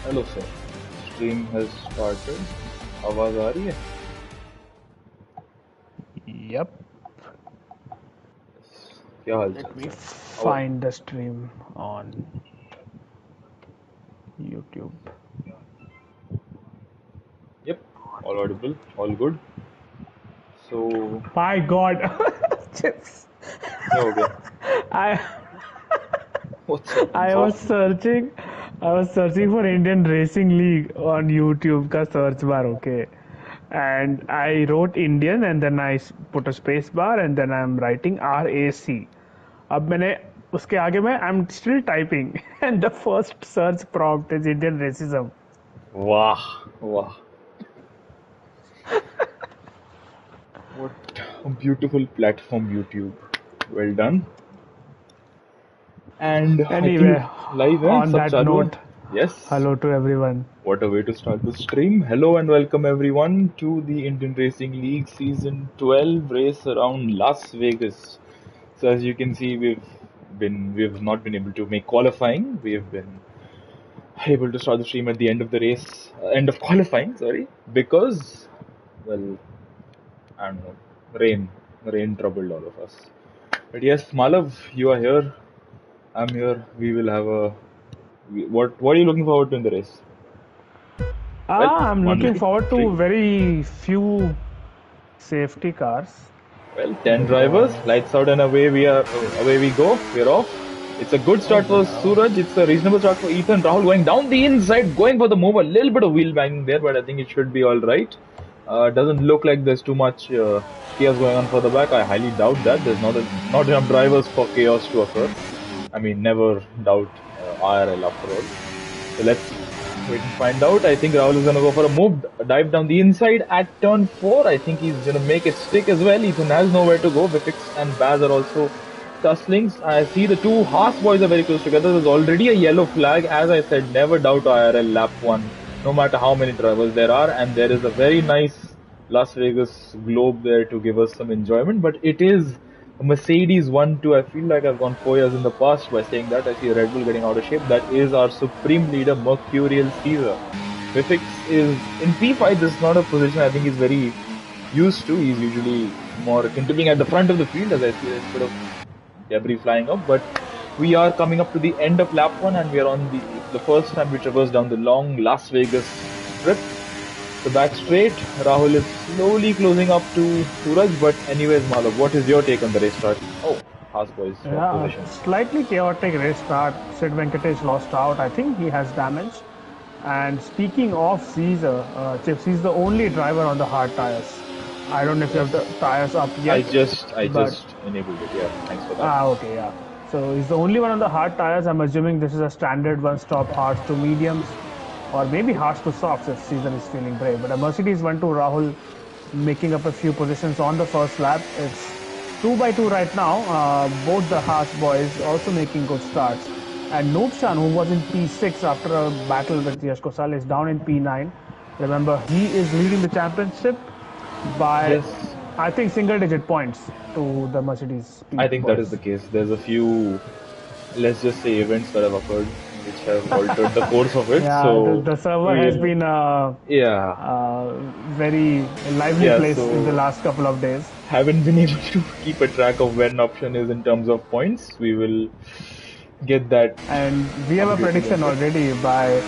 Hello sir, stream has started. आवाज आ रही है? Yep. क्या हाल चाल Let me sir? find the stream on YouTube. Yep, all audible, all good. So My God, chips. क्या हो गया? I What's up? I'm I sorry. was searching. I was searching for Indian Racing League on YouTube का search bar, okay. And I wrote Indian and then I put a space bar and then I'm writing RAC. अब मैंने उसके आगे में I'm still typing and the first search prompt is Indian racism. वाह वाह, what a beautiful platform YouTube. Well done. And I think Anyway, live है, on सब that चालू है. note, Yes. hello to everyone. What a way to start the stream. Hello and welcome everyone to the Indian Racing League Season 12 race around Las Vegas. So as you can see, we've not been able to make qualifying. We've been able to start the stream at the end of the race, end of qualifying, sorry, because, well, I don't know, rain troubled all of us. But yes, Malav, you are here. I'm here. We will have a. What are you looking forward to in the race? Well, I'm one looking lap, forward three. to very few safety cars Well, 10 drivers, because lights out and away we go. We're off. It's a good oh start for wow. Suraj. It's a reasonable start for Ethan. Rahul going down the inside, going for the move. A little bit of wheel banging there, but I think it should be all right. Doesn't look like there's too much chaos going on for the back. I highly doubt that. There's not enough drivers for chaos to occur. I mean, never doubt IRL after all. So let's wait and find out. I think Rahul is going to go for a move, a dive down the inside at turn 4. I think he's going to make it stick as well. Ethan has nowhere to go. Vifix and Baz are also tussling. I see the two Haas boys are very close together. There's already a yellow flag. As I said, never doubt IRL lap 1, no matter how many drivers there are. And there is a very nice Las Vegas globe there to give us some enjoyment. But it is a Mercedes 1-2. I feel like I've gone 4 years in the past by saying that. I see Red Bull getting out of shape. That is our supreme leader, Mercurial Caesar. Vifix is in P5. This is not a position I think he's very used to. He's usually more akin to being at the front of the field, as I see a bit of debris flying up. But we are coming up to the end of lap 1 and we are on the first time we traverse down the long Las Vegas strip. So back straight, Rahul is slowly closing up to Suraj. But anyways, Malav, what is your take on the race start? Oh, Haas boys swap Yeah, positions. slightly chaotic race start. Sid Venkatesh lost out. I think he has damage. And speaking of Caesar, Chips, he's the only driver on the hard tires. I don't know if you Yes, have the tires up I yet, just I but just enabled it. Yeah, thanks for that. okay, yeah. So he's the only one on the hard tires. I'm assuming this is a standard one-stop hards to mediums, or maybe hards to softs if Caesar is feeling brave. But a Mercedes 1-2 Rahul making up a few positions on the first lap. It's 2 by 2 right now. Both the Haas boys also making good starts. And Noobshan, who was in P6 after a battle with Yash Kosal, is down in P9. Remember, he is leading the championship by, Yes, I think, single digit points to the Mercedes I P think that is the boys. case. There's a few, let's just say, events that have occurred which have altered the course of it. Yeah, So, the server has yeah, been a, yeah, a very lively yeah. place in the So last couple of days. haven't been able to keep a track of where an option is in terms of points. We will get that And we have a updated prediction later. already by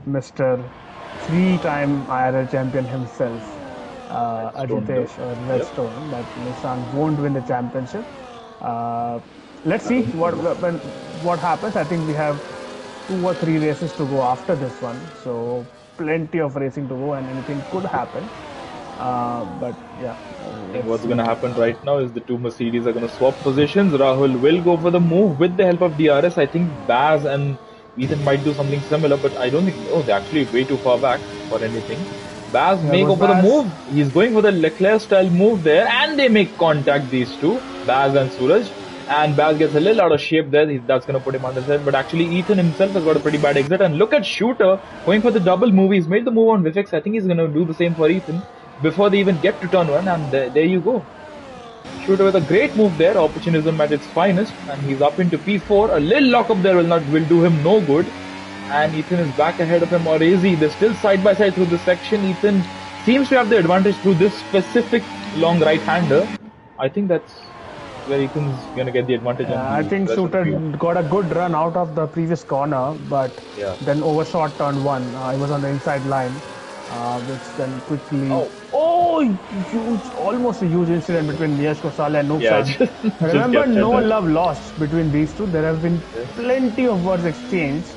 Mr. Three-time IRL champion himself, Stoned up. Ajitesh or Yep. Redstone, that Nissan won't win the championship. Uh, let's see what happens. I think we have 2 or 3 races to go after this one, so plenty of racing to go, and anything could happen. But yeah, I think let's what's going see. to happen right now is the two Mercedes are going to swap positions. Rahul will go for the move with the help of DRS. I think Baz and Ethan might do something similar, but I don't think. Oh, they're actually way too far back for anything. Baz There may goes go for the Baz. move. He's going for the Leclerc style move there, and they make contact, these two, Baz and Suraj. And Baz gets a little out of shape there. That's going to put him on the side. But actually, Ethan himself has got a pretty bad exit. And look at Shooter going for the double move. He's made the move on Vifix. I think he's going to do the same for Ethan before they even get to turn 1. And there you go. Shooter with a great move there. Opportunism at its finest. And he's up into P4. A little lockup there will do him no good. and Ethan is back ahead of him, or is he? They're still side by side through this section. Ethan seems to have the advantage through this specific long right-hander. I think that's where Ethan's gonna get the advantage on I the think rest of the Shooter field. got a good run out of the previous corner, but Yeah. then overshot turn one. He was on the inside line, which then quickly. Oh, Oh, huge! Almost a huge incident between Yash Kosale and yeah, Nuksan. just Remember, captured no that. love lost between these two. There have been Yes. plenty of words exchanged,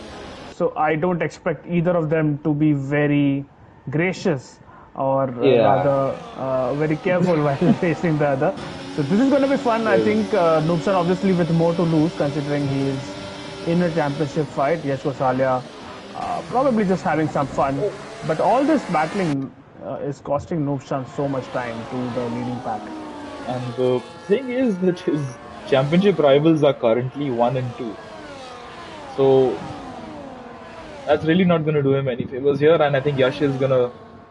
so I don't expect either of them to be very gracious or Yeah. rather very careful while facing the other. So this is going to be fun. I Yes. think Noobsan obviously with more to lose considering he is in a championship fight. Yash Gosalia probably just having some fun. But all this battling is costing Noobsan so much time to the leading pack. And the thing is that his championship rivals are currently 1 and 2. So that's really not going to do him any favors here. And I think Yash is going to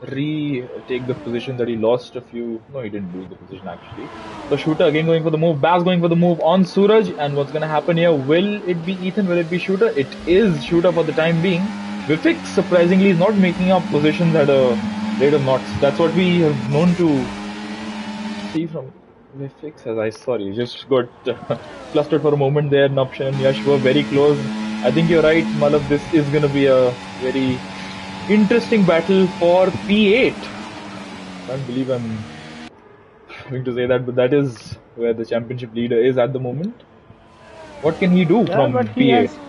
retake the position that he lost a few. No, he didn't lose the position actually. The Shooter again going for the move. Baz going for the move on Suraj. And what's going to happen here? Will it be Ethan? Will it be Shooter? It is Shooter for the time being. Vifix surprisingly is not making up positions at a rate of knots. That's what we have known to see from Vifix. As I sorry, just got flustered for a moment there. Nupshan and Yash were very close. I think you're right, Malav. This is going to be a very interesting battle for P8. Can't believe I'm having to say that, but that is where the championship leader is at the moment. What can he do Yeah, from but he P8? has.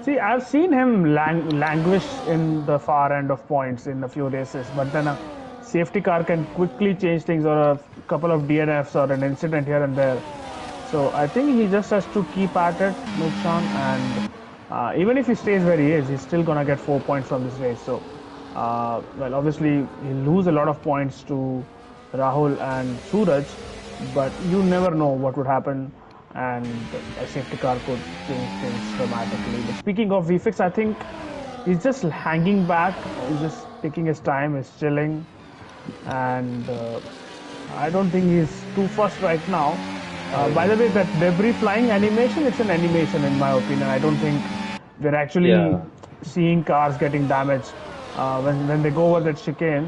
See, I've seen him languish in the far end of points in a few races, but then a safety car can quickly change things, or a couple of DNFs or an incident here and there. So I think he just has to keep at it, Nuksan, and even if he stays where he is, he's still gonna get 4 points from this race. So, well, obviously he'll lose a lot of points to Rahul and Suraj, but you never know what would happen, and a safety car could change things dramatically. But speaking of VFix, I think he's just hanging back, he's just taking his time, he's chilling, and I don't think he's too fussed right now. By the way, that debris flying animation, it's an animation in my opinion. I don't think we're actually Yeah, seeing cars getting damaged. When they go over that chicane,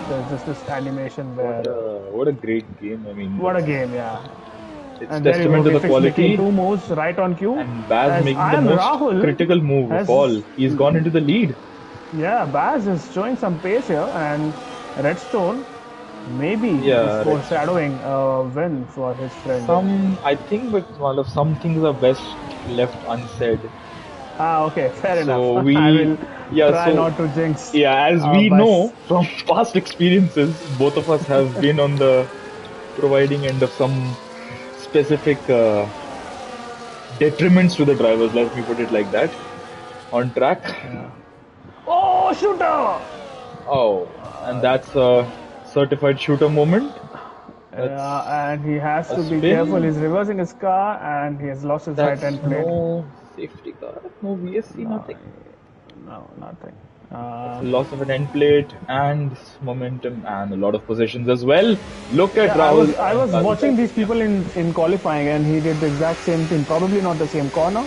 there's just this animation where what a great game. I mean, what a game, yeah. it's And there you go, testament to the VFX making quality. two moves right on cue. And Baz As making I the am most Rahul, critical move of all. has He's gone into the lead. yeah, Baz is showing some pace here, and Redstone maybe is Yeah, right. foreshadowing a win for his friend. I think, but all of some things are best left unsaid. Okay, fair enough. So I we, will yeah, try so not to jinx yeah, as we by. know from past experiences, both of us have been on the providing end of some specific detriments to the drivers. Let me put it like that. On track. Oh, shooter! Oh, and that's a certified shooter moment. That's And he has a to be careful. spin. He's reversing his car, and he has lost his right That's end plate. no safety car, no VSC, No, nothing. no, nothing. That's a loss of an end plate and momentum and a lot of positions as well. Look at Yeah, I was Rahul I and was Kazim. watching these people in qualifying, and he did the exact same thing. Probably not the same corner,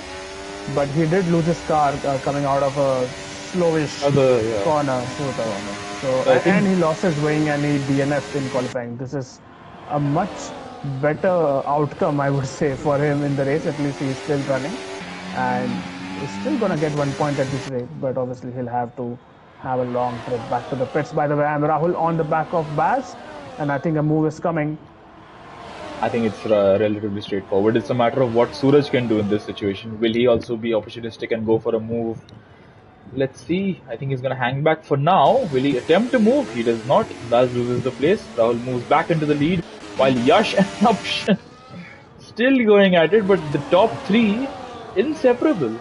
but he did lose his car coming out of a slowish Other, yeah. corner shooter. So So I think, and he lost his wing and he DNF'd in qualifying. This is a much better outcome, I would say, for him in the race. At least he's still running, and he's still gonna get 1 point at this rate. But obviously he'll have to have a long trip back to the pits. By the way, I'm Rahul on the back of Baz, and I think a move is coming. I think it's relatively straightforward. It's a matter of what Suraj can do in this situation. Will he also be opportunistic and go for a move? Let's see. I think he's going to hang back for now. Will he attempt to move? He does not. Baz loses the place. Rahul moves back into the lead while Yash and Option still going at it, but the top three inseparable.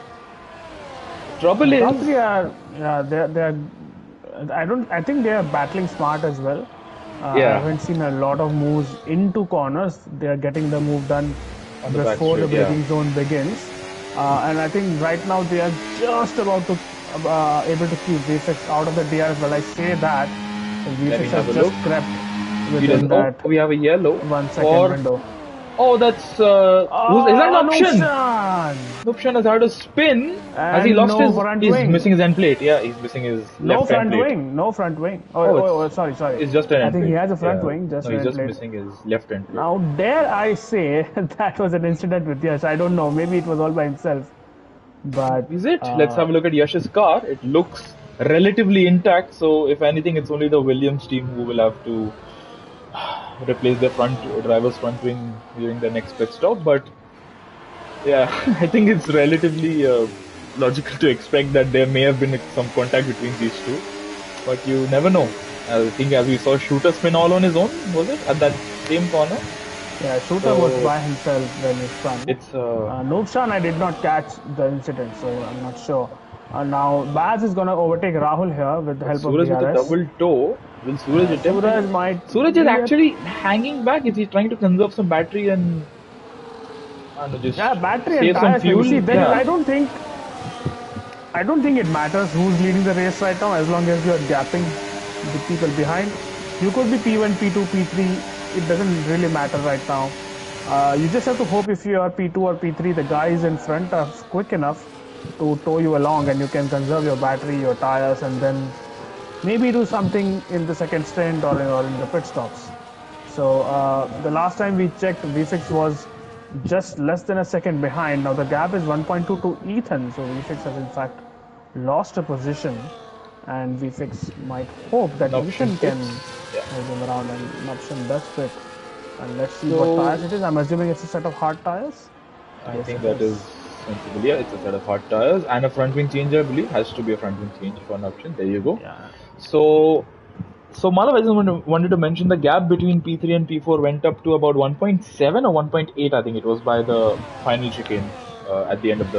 Trouble Top is, three are yeah, they're I think they are battling smart as well. I yeah, haven't seen a lot of moves into corners. They are getting the move done on the back before the straight, yeah. braking zone begins. And I think right now they are just about to able to keep VFX out of the DRS. Well, I say that Let VFX me have has a just look. crept He does. within Oh, that we have a yellow 1 second for window. Oh, that's is that an option? Nupshan! Nupshan has had a spin. Has he And lost no his? front He's wing. missing his end plate. Yeah, he's missing his No left end front plate. wing. No front wing. Oh, Sorry. it's just an I end think he plate. has a front Yeah. wing, just No, an he's end just plate. missing his left end plate. Now, dare I say that was an incident with Yash? I don't know. Maybe it was all by himself. But Is it? Let's have a look at Yash's car. It looks relatively intact. So if anything, it's only the Williams team who will have to replace their driver's front wing during the next pit stop. But yeah, I think it's relatively logical to expect that there may have been some contact between these two. But you never know. I think as we saw Shooter spin all on his own, was it? At that same corner? yeah, Shooter So was by himself when he spun. it's Nupshan, I did not catch the incident, so I'm not sure. Now, Baz is going to overtake Rahul here with the help of Suraj with a DRS. double toe. Will Suraj attempt? Suraj might. Suraj is actually hanging back. Is he trying to conserve some battery and just battery save and some tires. fuel? See, then Yeah. I don't think it matters who's leading the race right now, as long as you're gapping the people behind. You could be P1, P2, P3. It doesn't really matter right now. You just have to hope if you are P2 or P3, the guys in front are quick enough to tow you along, and you can conserve your battery, your tires, and then maybe do something in the second stint or in the pit stops. So the last time we checked, VFix was just less than a second behind. Now the gap is 1.2 to Ethan, so VFix has in fact lost a position, and VFix might hope that Ethan can hold him around, and an option does fit. And let's see what tires it is. I'm assuming it's a set of hard tires. I think that is sensible. Yeah, it's a set of hard tires and a front wing change. I believe has to be a front wing change for an option. There you go. Yeah. So Madhav, I just wanted to mention the gap between P3 and P4 went up to about 1.7 or 1.8. I think it was by the final chicane at the end of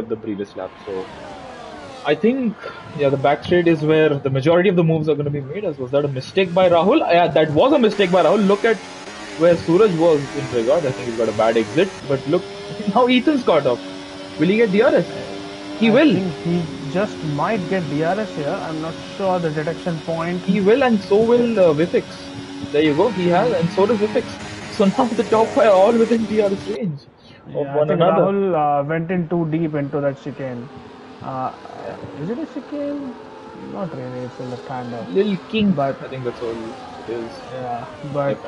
the previous lap. So I think the back straight is where the majority of the moves are going to be made. Was that a mistake by Rahul? Yeah, that was a mistake by Rahul. Look at where Suraj was in regard. I think he's got a bad exit. But look, now Ethan's caught up. Will he get DRS? He will. I think he just might get DRS here. I'm not sure the detection point. He will, and so will Vifix. There you go. He has, and so does Vifix. So now the top five are all within DRS range of one another. Rahul went in too deep into that chicane. Is it a chicane? Not really. It's a left-hander. Little king, but I think that's all it is. Yeah, but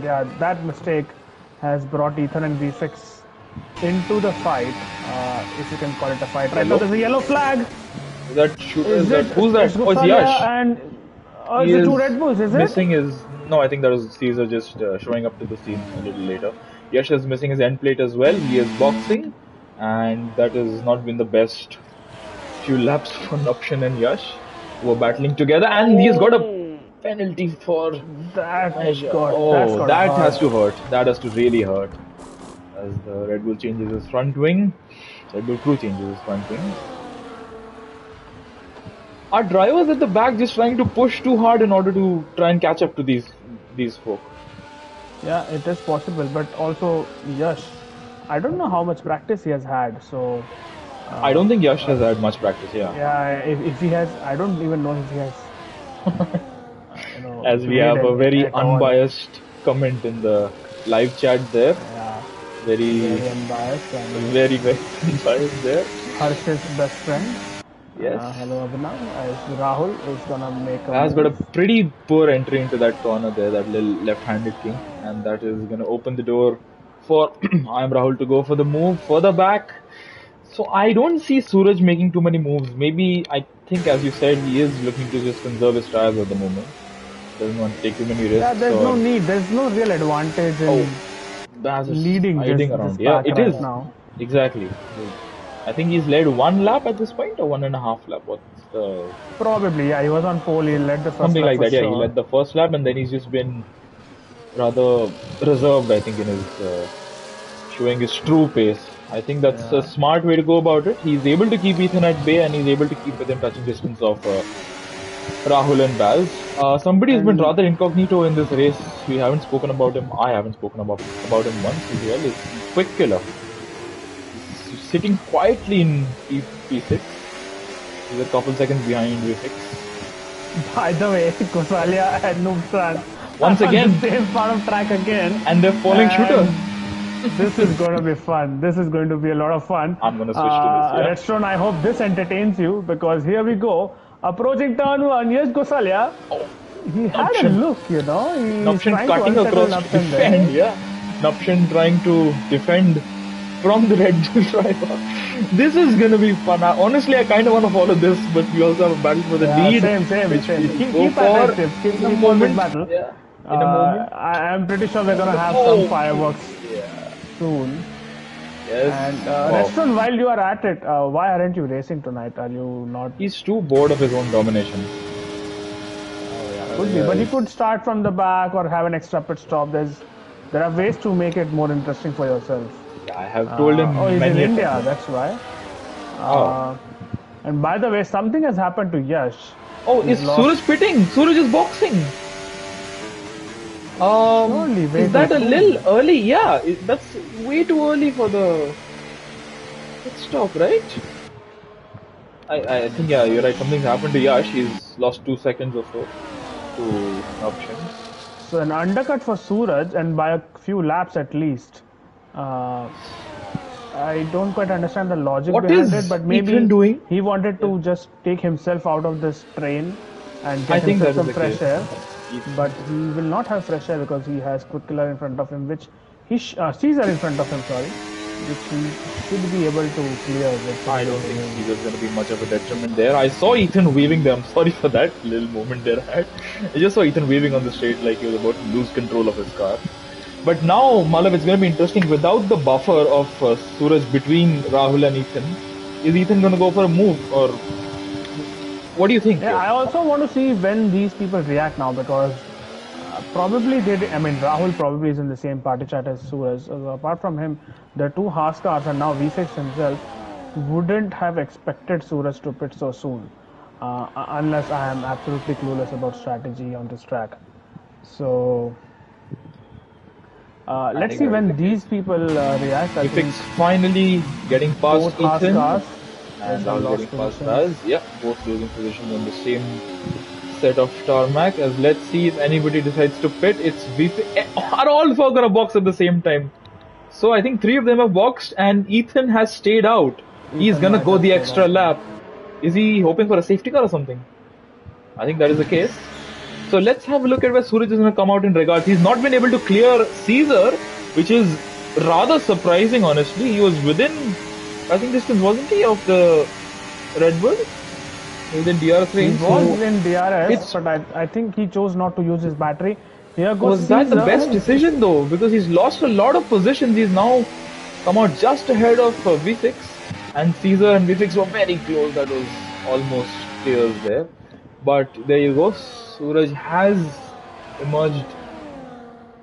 yeah, that mistake has brought Ethan and VFix into the fight, if you can call it a fight. Right now, there's a yellow flag. Is that Shooter? Who's that? Oh, it's Yash. And is it two Red Bulls? Is missing his? No, I think that was Caesar just showing up to the scene a little later. Yash is missing his end plate as well. He is boxing, and that has not been the best few laps for Nupshan and Yash, who are battling together, and he's got a penalty for that. That has to hurt. That has to really hurt. As the Red Bull changes his front wing, Red Bull crew changes his front wing. Are drivers at the back just trying to push too hard in order to try and catch up to these folk? Yeah, it is possible, but also Yash, I don't know how much practice he has had, so... I don't think Yash has had much practice, yeah. Yeah, if he has, I don't even know if he has... As we have a very unbiased comment in the live chat there. Yeah. Very unbiased. Very unbiased there. Harsh's best friend. Yes. Hello Abhinav. Rahul is gonna make has got a pretty poor entry into that corner there, that little left-handed king, and that is gonna open the door for I am Rahul to go for the move further back. So I don't see Suraj making too many moves. Maybe I think, as you said, he is looking to just conserve his tires at the moment. Doesn't want to take too many risks. Yeah, there's no need. There's no real advantage in leading around. Yeah, it is now. Exactly. I think he's led one lap at this point, or 1.5 lap. What's the... Probably, yeah. He was on pole. He led the first something lap like that. Sure. Yeah, he led the first lap, and then he's just been rather reserved, I think, in his showing his true pace. I think that's a smart way to go about it. He's able to keep Ethan at bay, and he's able to keep within touching distance of Rahul and Baz. Somebody has been rather incognito in this race. We haven't spoken about him. I haven't spoken about him once as well. It's Quick Killer. He's sitting quietly in P6. He's a couple seconds behind V6. By the way, Kosalia and Nupshan once on the again, same part of track again. and they're falling shooter. And this is going to be fun. This is going to be a lot of fun. I'm gonna switch to this, yeah. Redstone, I hope this entertains you because here we go. Approaching turn one, yes, Gosalia. Oh, He had a Nuption. look, you know. He's Nuption trying to cutting unsettle across to Nuption there. defend, yeah. Nuption trying to defend from the Red Bull driver. This is gonna be fun. Honestly, I kind of want to follow this, but we also have a battle for the lead, Same. which Keep we'll go keep for attentive. Keep in a on this moment. battle. Yeah, in a moment. I'm pretty sure we're gonna have Oh, some fireworks yeah. soon. Yes. And Wow. Restaurant, while you are at it, why aren't you racing tonight? Are you not? He's too bored of his own domination. Could be, but he could start from the back or have an extra pit stop. There are ways to make it more interesting for yourself. Yeah, I have told him Oh, he's in many India. times. That's why. Oh. And by the way, something has happened to Yash. Oh, He's is lost- Suraj pitting? Suraj is boxing. Surely, way Is that too a soon. little early? Yeah, that's way too early for the pit stop, right? I think, yeah, you're right. Something's happened to Yash. He's lost 2 seconds or so to option. So an undercut for Suraj and by a few laps at least. I don't quite understand the logic What behind is it, but maybe Ethan doing? he wanted to just take himself out of this train and I get think himself that is some the fresh case. air. But he will not have fresh air because he has Quick Killer in front of him, which Caesar in front of him, sorry, which he should be able to clear. I don't think Caesar's going to be much of a detriment there. I saw Ethan weaving there. I'm sorry for that little moment there. I just saw Ethan weaving on the straight like he was about to lose control of his car. But now, Malav, it's going to be interesting. Without the buffer of Suraj between Rahul and Ethan, is Ethan going to go for a move or what do you think? Yeah, I also want to see when these people react now because probably Rahul probably is in the same party chat as Suraj. Apart from him, the two Haas cars and now V6 himself wouldn't have expected Suraj to pit so soon, unless I am absolutely clueless about strategy on this track. So let's see when these people react. I think V6 finally getting past both Haas Ethan. cars And have now lost getting past positions. us. Yeah, both losing positions on the same set of tarmac. As let's see if anybody decides to pit. It's are all four gonna box at the same time. So I think 3 of them have boxed, and Ethan has stayed out. He's Ethan gonna might go have the stayed extra out. lap. Is he hoping for a safety car or something? I think that is the case. So let's have a look at where Suraj is gonna come out in regards. He's not been able to clear Caesar, which is rather surprising. Honestly, he was within. I think distance, wasn't he, of the Red Bull? Within DRS He range. was in DRS, it's- but I think he chose not to use his battery. Here goes Was that the Caesar. best decision though? Because he's lost a lot of positions. He's now come out just ahead of V6. And Caesar and V6 were very close. That was almost tears there. But there you go. Suraj has emerged.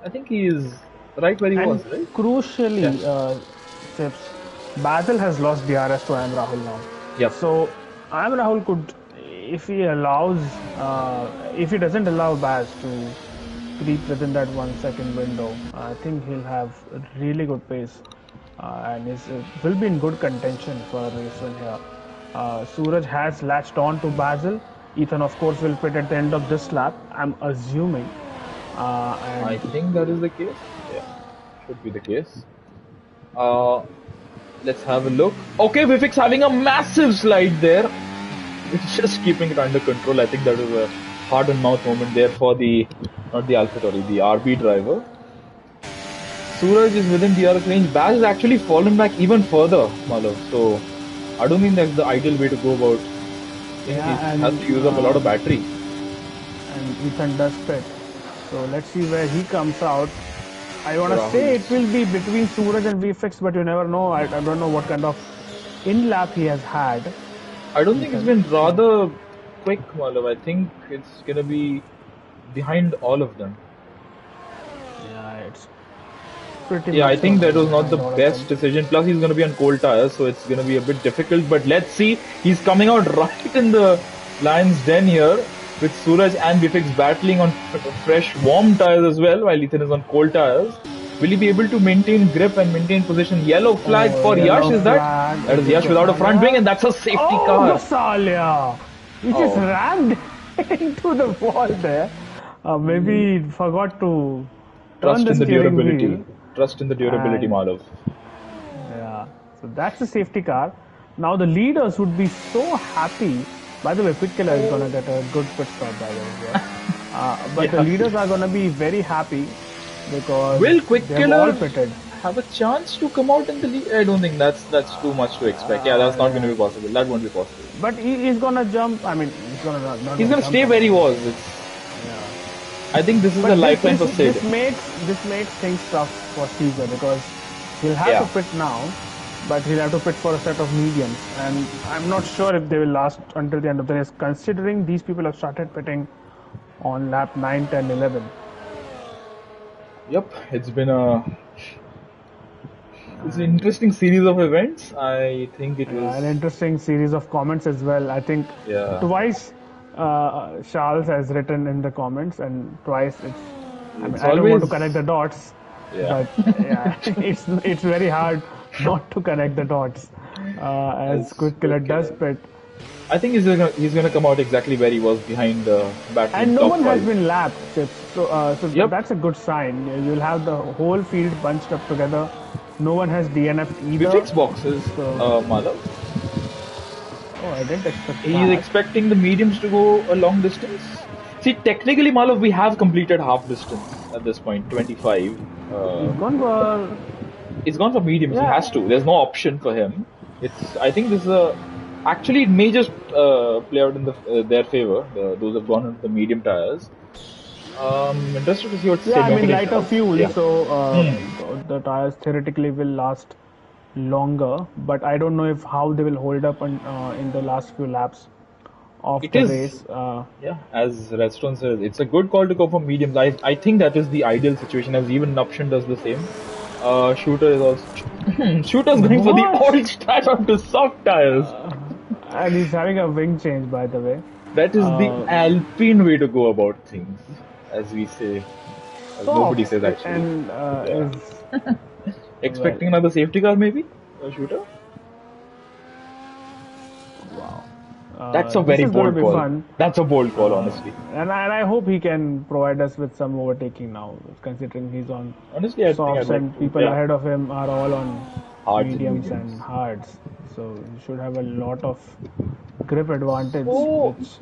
I think he is right where he And was, right? crucially, Chips, Basil has lost DRS to Am Rahul now. Yep. So Am Rahul could, if he allows, if he doesn't allow Baz to creep within that 1 second window, I think he'll have a really good pace and will be in good contention for a race win here. Suraj has latched on to Basil. Ethan, of course, will pit at the end of this lap, I'm assuming. And I think that is the case. Yeah, should be the case. Let's have a look. Okay, Vivek's having a massive slide there. It's just keeping it under control. I think that was a heart and mouth moment there for not the AlphaTauri, the RB driver. Suraj is within DRS range. Baz has actually fallen back even further, Malav. So I don't think that's the ideal way to go about. He has to use up a lot of battery. And Ethan does pit. So let's see where he comes out. I want to say it will be between Suraj and VFX, but you never know. I don't know what kind of in-lap he has had. I don't think it's been rather quick, Malav. I think it's going to be behind all of them. Yeah, it's pretty Yeah, I much think that was not the behind all of best them. decision. Plus, he's going to be on cold tires, so it's going to be a bit difficult. But let's see. He's coming out right in the lion's den here with Suraj and Vifix battling on fresh, warm tires as well, while Ethan is on cold tires. Will he be able to maintain grip and maintain position? Yellow flag for yellow Yash, is that? flag. That is Yash without a front wing, and that's a safety car. Gosalia! He just rammed into the wall there. Maybe forgot to turn Trust the in the steering durability. wheel, Trust in the durability, and Malav. yeah, so that's the safety car. Now the leaders would be so happy. By the way, Pit Killer is gonna get a good pit stop by the way here. But the Yeah. leaders are gonna be very happy because Will they Quick have all Killer pitted. have a chance to come out in the league? I don't think that's too much to expect. Yeah, that's not going to Yeah. be possible. That won't be possible. But he's gonna jump. I mean, he's gonna not He's gonna going to jump stay where he anywhere. was. Yeah. I think this is a But this lifeline this for Sid. this makes things tough for Caesar because he'll have to Yeah. pit now, but he'll have to pit for a set of mediums, and I'm not sure if they will last until the end of the race, considering these people have started pitting on lap 9, 10, 11. Yep. It's an interesting series of events. I think it was. An interesting series of comments as well. I think Yeah. twice Charles has written in the comments, and twice it's. I mean, It's I don't want to always. connect the dots, Yeah. but yeah, it's very hard not to connect the dots as As Quick Killer Quick does Killer. pit, I think he's gonna come out exactly where he was behind the battery and in no top one has five. been lapped. Chips. Yep. That's a good sign. You'll have the whole field bunched up together. No one has DNF'd We either. fix boxes, So, Madhav. oh, I didn't expect He's that. expecting the mediums to go a long distance. See, technically, Malav, we have completed half distance at this point, 25. He's gone for He's gone for mediums. He has yeah. to. There's no option for him. I think this is a. Actually, it may just play out in their favor. Those have gone into the medium tires. Interested to see what Yeah, Sid I mean Dominic lighter does. fuel, Yeah. so Hmm. the tires theoretically will last longer. But I don't know if how they will hold up in the last few laps of It the is. race. Yeah, as Redstone says, it's a good call to go for mediums. I think that is the ideal situation, as even Nuption does the same. Shooter is also Shooter's going for the What? old strat onto soft tires. And he's having a wing change, by the way. That is the Uh, Alpine way to go about things, as we say, as nobody Softs says actually. and Yeah, is well. expecting another safety car maybe, a Shooter. Wow. That's a This very is going to bold be call. fun. That's a bold call, honestly. And I hope he can provide us with some overtaking now, considering he's on Honestly, I think I'd softs like and to. people Yeah, ahead of him are all on hards and mediums mediums. and hards. So he should have a lot of grip advantage, So which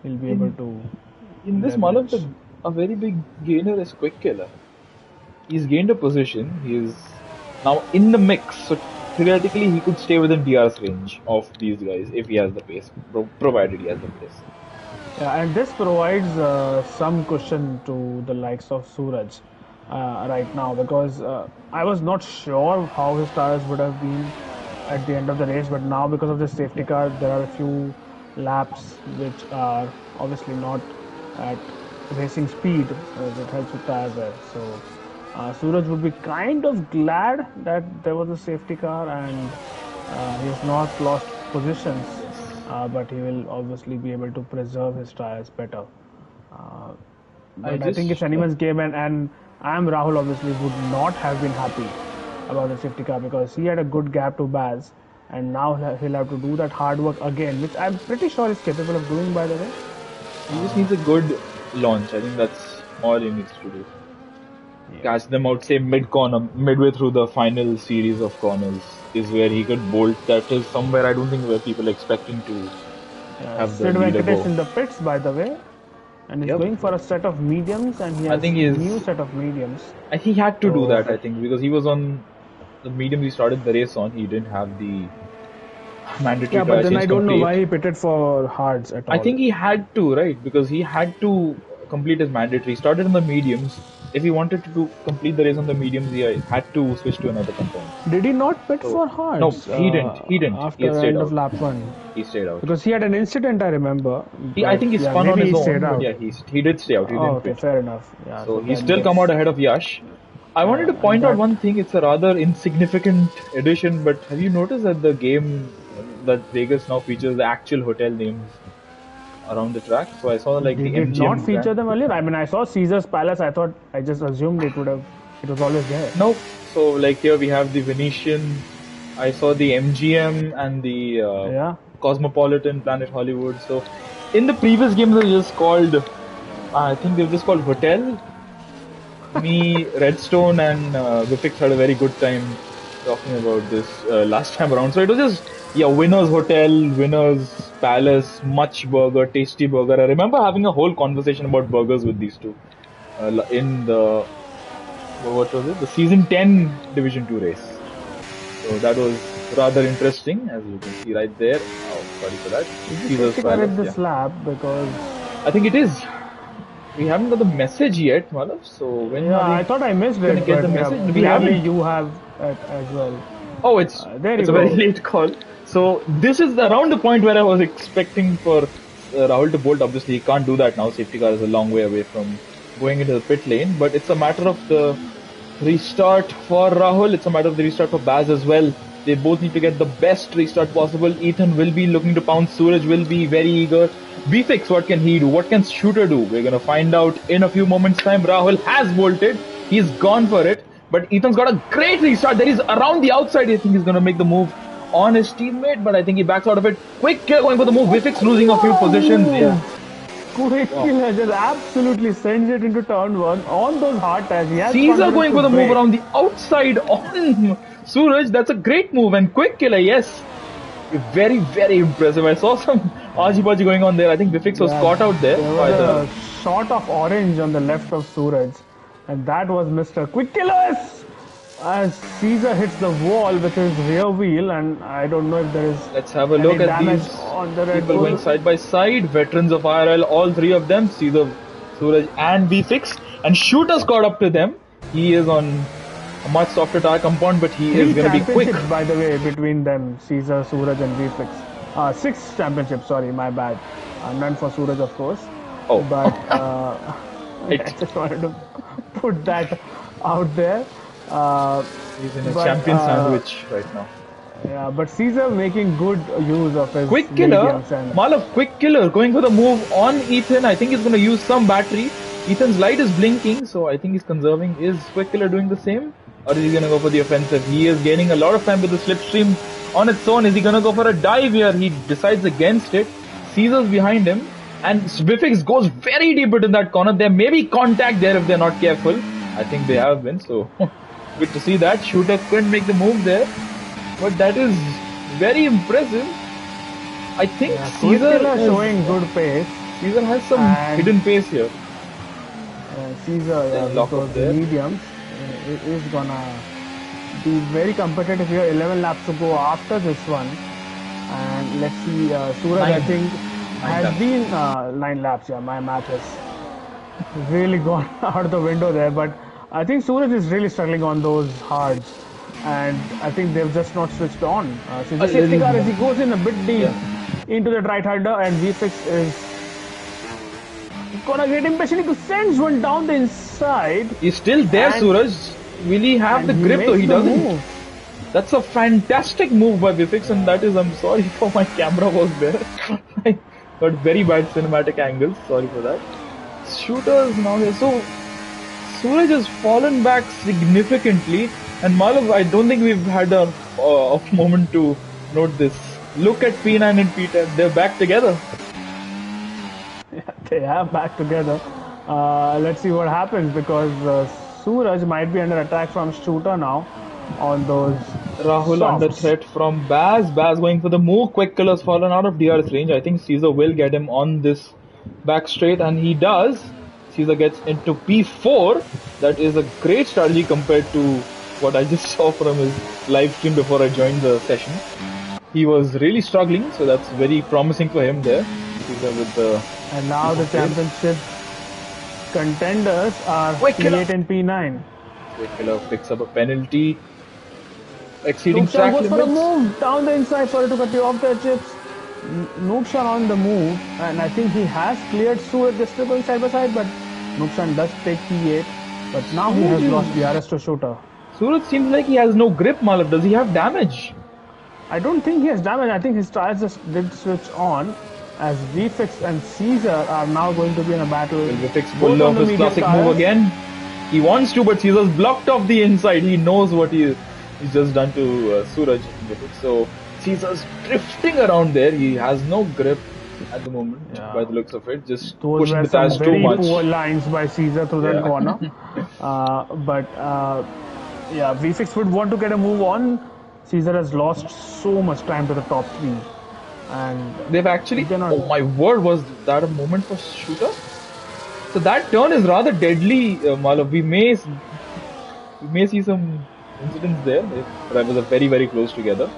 he'll be able in to in this Malav, leverage. a very big gainer is Quick Killer. He's gained a position. He is now in the mix. So theoretically, he could stay within DR's range of these guys if he has the pace, provided he has the pace. Yeah, and this provides some cushion to the likes of Suraj right now because I was not sure how his tires would have been at the end of the race, but now because of the safety car, there are a few laps which are obviously not at racing speed that helps with tire wear. So Suraj would be kind of glad that there was a safety car and he has not lost positions, Yes, but he will obviously be able to preserve his tires better. Uh, I but I think just it's anyone's game, and I am Rahul obviously would not have been happy about the safety car because he had a good gap to Baz, and now he'll have to do that hard work again, which I'm pretty sure he's capable of doing, by the way. he just needs a good launch. I think that's all he needs to do. Yeah. Catch them out, say mid corner, midway through the final series of corners is where he could bolt. That is somewhere I don't think where people expect him to have the Sid leader Venkatesh go. in the pits, by the way, and he's Yep, going for a set of mediums, and he I has think new he's. set of mediums. He had to do So that. I think because he was on the medium he started the race on. He didn't have the mandatory yeah, but tire then I change don't know why complete. he pitted for hards at I all. think he had to, right? Because he had to complete his mandatory. He started on the mediums. If he wanted to complete the race on the mediums, he had to switch to another compound. Did he not pit So for no, hards he didn't. He didn't. He after had the stayed end of out. lap one? He stayed out. Because he had an incident, I remember. I But think he yeah, spun on maybe his he stayed own, but out. yeah, he did stay out. He Oh, didn't okay, pit. fair enough. Yeah, So so he then still come out yes, ahead of Yash. I wanted to and point out that one thing. It's a rather insignificant addition, but have you noticed that the game that Vegas now features the actual hotel names around the track? So I saw like the did it not MGM feature brand. them earlier? I mean, I saw Caesar's Palace. I thought I just assumed it would have. It was always there. Nope. So like here we have the Venetian. I saw the MGM and the Yeah. Cosmopolitan Planet Hollywood. So in the previous games, they just called I think they've just called Hotel. Me, Redstone, and Vifix had a very good time talking about this last time around. So it was just, yeah, Winner's Hotel, Winner's Palace, Much Burger, Tasty Burger. I remember having a whole conversation about burgers with these two in the, what was it? The season 10 Division 2 race. So that was rather interesting, as you can see right there. Oh, sorry for that. Caesar's Palace, this lap because I think it is. We haven't got the message yet, Malav. So when yeah, are we I thought I missed it. get the message? Yeah, We haven't. You have it as well. Oh, it's there it's you a go. very late call. So this is around the point where I was expecting for Rahul to bolt. Obviously, he can't do that now. Safety car is a long way away from going into the pit lane. But it's a matter of the restart for Rahul. It's a matter of the restart for Baz as well. They both need to get the best restart possible. Ethan will be looking to pounce. Suraj will be very eager. Bfix, what can he do? What can Shooter do? We're going to find out in a few moments' time. Rahul has bolted. He's gone for it. But Ethan's got a great restart. There is around the outside. I think he's going to make the move on his teammate. But I think he backs out of it. Quick kill going for the move. Bfix losing a few positions. Yeah. Quick kill just absolutely sends it into turn 1 on those hard tires. Caesar going for the move around the outside on Suraj. That's a great move. And quick killer, yes. Very, very impressive. I saw some argy-bargy going on there. I think Bifix was caught out there. There was a shot of orange on the left of Suraj. And that was Mr. Quick Killers! As Caesar hits the wall with his rear wheel, and I don't know if there is. Let's have a look at these on the people going side by side. Veterans of IRL, all three of them, Caesar, Suraj, and Bfix. And Shooter's caught up to them. He is on a much softer tire compound, but he is going to be quick. By the way, between them, Caesar, Suraj, and Bfix. 6 championships, sorry, my bad. None for Suraj, of course. Oh. But I just wanted to put that out there. He's in a champion sandwich right now. Yeah, but Caesar making good use of his quick killer. Malav, quick killer going for the move on Ethan. I think he's going to use some battery. Ethan's light is blinking, so I think he's conserving. Is quick killer doing the same? Or is he going to go for the offensive? He is gaining a lot of time with the slipstream on its own. Is he going to go for a dive here? He decides against it. Caesar's behind him. And Bifix goes very deep into that corner. There may be contact there if they're not careful. I think they have been, so good to see that. Shooter couldn't make the move there. But that is very impressive. I think Caesar is showing good pace. Caesar has some hidden pace here. Caesar, with those mediums, is gonna be very competitive here. 11 laps to go after this one. And let's see, Suraj, I think, has been 9 laps. Yeah, my math has really gone out of the window there. But I think Suraj is really struggling on those hards. And I think they've just not switched on. So the safety car, as he goes in a bit deep into the right-hander, and Vfix is gonna get impatient. He sends one down the inside. He's still there, Suraj. Will he have the grip though? He doesn't. Move. That's a fantastic move by Vfix, and that is, I'm sorry for my camera was there. I got very bad cinematic angles. Sorry for that. Shooters now here. So Suraj has fallen back significantly. And Malav, I don't think we've had a moment to note this. Look at P9 and P10. They're back together. Yeah, they are back together. Let's see what happens, because Suraj might be under attack from Shooter now on those Rahul softs. Under threat from Baz. Baz going for the move. Quick killer's fallen out of DRS range. I think Caesar will get him on this back straight, and he does. Caesar gets into P4. That is a great strategy compared to what I just saw from his live stream before I joined the session. He was really struggling, so that's very promising for him there. With the and now the championship contenders are P8 and P9. Quick killer picks up a penalty. Exceeding track goes limits. For a move down the inside, sorry to cut you off there, Chips. Nukshan on the move, and I think he has cleared Suraj just going side by side, but Nukshan does take P8, but now he has lost DRS to Shooter. Suraj seems like he has no grip, Malav. Does he have damage? I don't think he has damage. I think his tires just did switch on, as Vfix and Caesar are now going to be in a battle. Will Vfix pull off his classic move again? He wants to, but Caesar's blocked off the inside. He knows what he's just done to Suraj. So Caesar's drifting around there. He has no grip. at the moment, by Yeah. the looks of it. Just Those pushing were the some tires too very much. poor lines by Caesar through that Yeah. corner. But yeah, VFix would want to get a move on. Caesar has lost so much time to the top three, and They've actually. if they're not, Oh my word! Was that a moment for Shooter? So that turn is rather deadly, Malav. We may see some incidents there if drivers are very close together.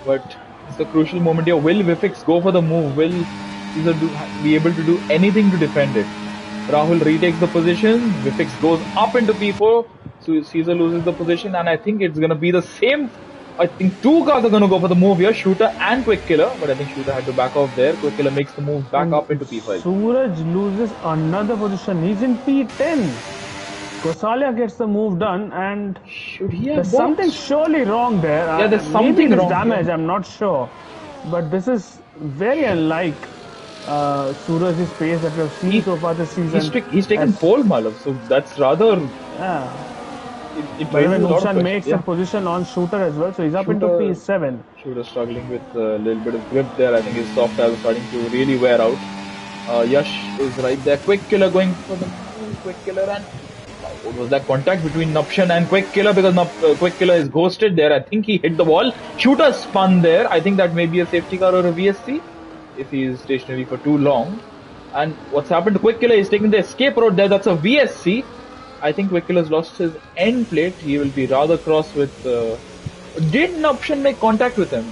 But it's a crucial moment here. Will Vifix go for the move? Will Caesar be able to do anything to defend it? Rahul retakes the position. Vifix goes up into P4. So Caesar loses the position, and I think it's going to be the same. I think two cars are going to go for the move here, Shooter and Quick Killer. But I think Shooter had to back off there. Quick Killer makes the move back and up into P5. Suraj loses another position. He's in P10. Gosalia gets the move done, and Should he there's have something boxed? surely wrong there. Yeah, there's Maybe it something is wrong here. damage, I'm not sure. But this is very unlike Suraj's pace that we have seen so far this season. He's taken As pole, Malav. So that's rather. yeah. It By the way, raises a lot of Nukshan questions. makes a Yeah. position on Shooter as well, so he's up into Shooter P7. Shooter struggling with a little bit of grip there. I think his soft tires are starting to really wear out. Yash is right there. Quick Killer going for the Quick Killer, and what was that contact between Nupshan and Quick Killer? Because Quick Killer is ghosted there. I think he hit the wall. Shooter spun there. I think that may be a safety car or a VSC if he is stationary for too long. And what's happened to Quick Killer is taking the escape road there. That's a VSC. I think Quick Killer's lost his end plate. He will be rather cross with. Did Nupshan make contact with him?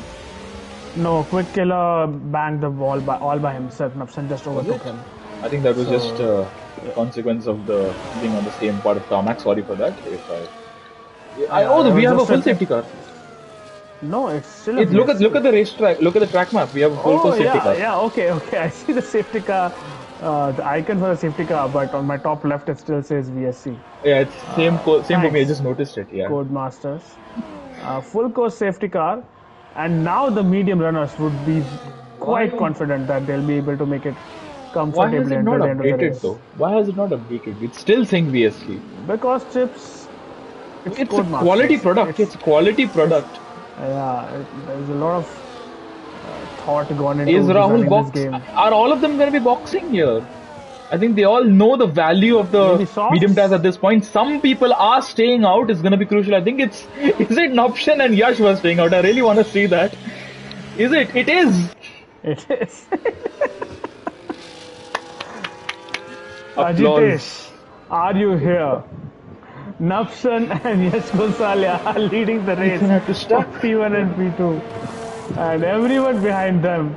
No, Quick Killer banged the wall all by himself. Nupshan just overtook him. I think that was So, just a consequence of the being on the same part of tarmac. Sorry for that. it We was have a just full safety car. No, it's still a Look VSC. at the racetrack. Look at the track map. We have a full Oh course safety yeah, car. yeah. Okay. I see the safety car, the icon for the safety car, but on my top left it still says VSC. Yeah, it's same for me. I Thanks, just noticed it. Yeah. Codemasters. Full course safety car, and now the medium runners would be Why? quite confident that they'll be able to make it Why has comfortably it not until the end of the updated race. though? Why has it not updated? It's still saying VSC. Because chips, it's It's a Codemasters. quality product. It's a quality product. There's a lot of thought gone into Is Rahul designing box? this game. Are all of them going to be boxing here? I think they all know the value of the Maybe softs? medium tires at this point. Some people are staying out. It's going to be crucial. I think is it Nopshan and Yash were staying out. I really want to see that. Is it? It is. It is. Applause. Ajitesh, are you here? Nafshan and Yash Gonsalia are leading the race Ethan had to stop. for P1 and P2. And everyone behind them.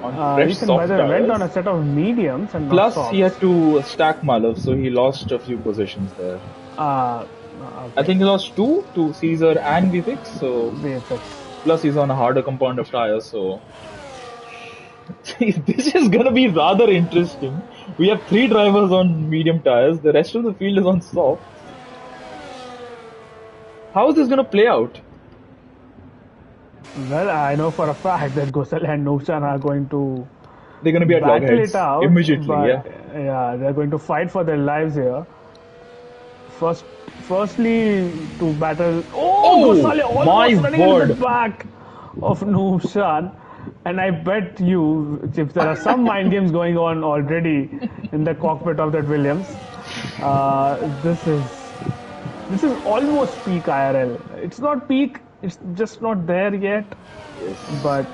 On fresh Ethan, soft by the way, went on tires. a set of mediums and Plus, not he softs. had to stack Malav, so he lost a few positions there. I think he lost two to Caesar and Vivix. So VFX. plus he's on a harder compound of tires. So this is gonna be rather interesting. We have three drivers on medium tires. The rest of the field is on soft. How is this gonna play out? Well, I know for a fact that Gosal and Nukshan are going to They're gonna be at battle logheads it out immediately. but, Yeah. they're going to fight for their lives here. Firstly, to battle. Oh, Gosale almost my running into the word. back of Nukshan. And I bet you, Chips, there are some mind games going on already in the cockpit of that Williams. This is almost peak IRL. It's not peak. It's just not there yet. Yes. But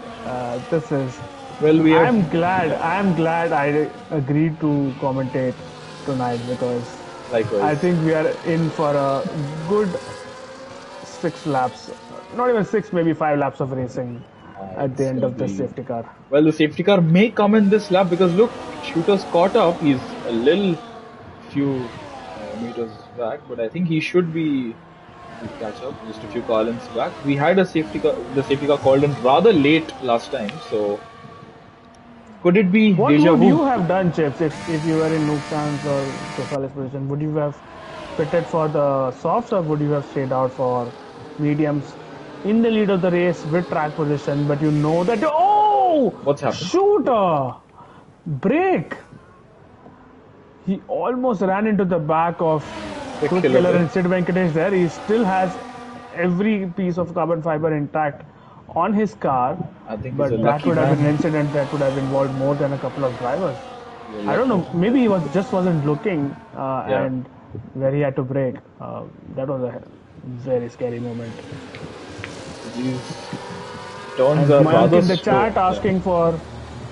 this is. Well, we have. I'm glad I agreed to commentate tonight because Likewise. I think we are in for a good 6 laps, not even 6, maybe 5 laps of racing at the end of the safety car. Well, the safety car may come in this lap because look, Shooter's caught up. He's a little few meters back, but I think he should be catch up just a few car lengths back. We had the safety car called in rather late last time, so could it be What deja would vu? you have done, Chips, if you were in Nukshan's or Gosale's position? Would you have pitted for the softs or would you have stayed out for mediums in the lead of the race with track position, but you know that What's happened? Shooter break. He almost ran into the back of Quick Killer Killer. and Sid Venkatesh there. He still has every piece of carbon fiber intact on his car, I think he's a but that lucky would have been an man. incident that would have involved more than a couple of drivers. You're I don't lucky. know. Maybe he was just wasn't looking, Yeah. and where he had to brake. That was a very scary moment. These turns And are Mayank rather in the slow. chat Yeah. asking for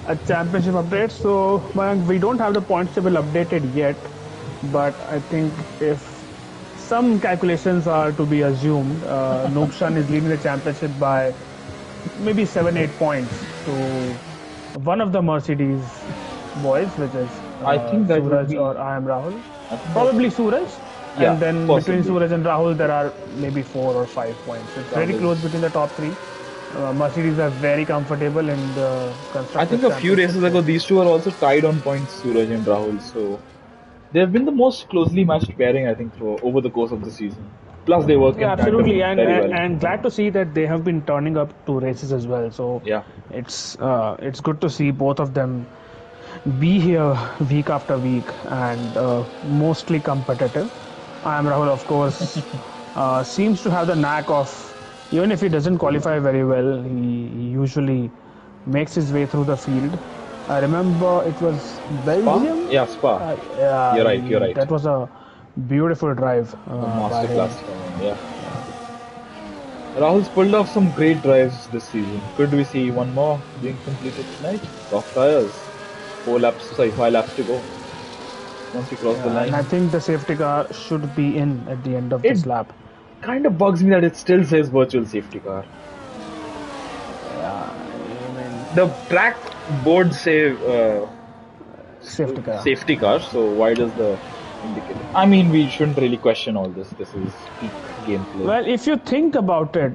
a championship update. So Mayank, we don't have the points table updated yet, but I think if some calculations are to be assumed, Nukshan is leading the championship by maybe 7-8 points to one of the Mercedes boys, which is I think that would Suraj be. or I am Rahul. I think that. Probably Suraj. Yeah, And then between possibly. Suraj and Rahul, there are maybe 4 or 5 points. It's Rahul very close is. between the top three. Mercedes are very comfortable in the I Constructors' think a few Championship. races So, ago, these two are also tied on points, Suraj and Rahul. So they've been the most closely matched pairing, I think, for over the course of the season. Plus, they work yeah, in absolutely. tandem And, very and well. and glad to see that they have been turning up to races as well. So Yeah. it's good to see both of them be here week after week and mostly competitive. I am Rahul, of course, seems to have the knack of, even if he doesn't qualify very well, he usually makes his way through the field. I remember it was Spa? Belgium. Yeah, Spa. Yeah, You're right. You're right. that was a beautiful drive A by him. masterclass from him. Yeah. Rahul's pulled off some great drives this season. Could we see one more being completed tonight? Soft tires. 4 laps, sorry, 5 laps to go. Once we cross the Yeah, and I line. think the safety car should be in at the end of It this lap. kind of bugs me that it still says virtual safety car. Yeah, I mean, The track board say safety car. safety car, so why does the indicator? I mean, we shouldn't really question all this. This is peak gameplay. Well, if you think about it,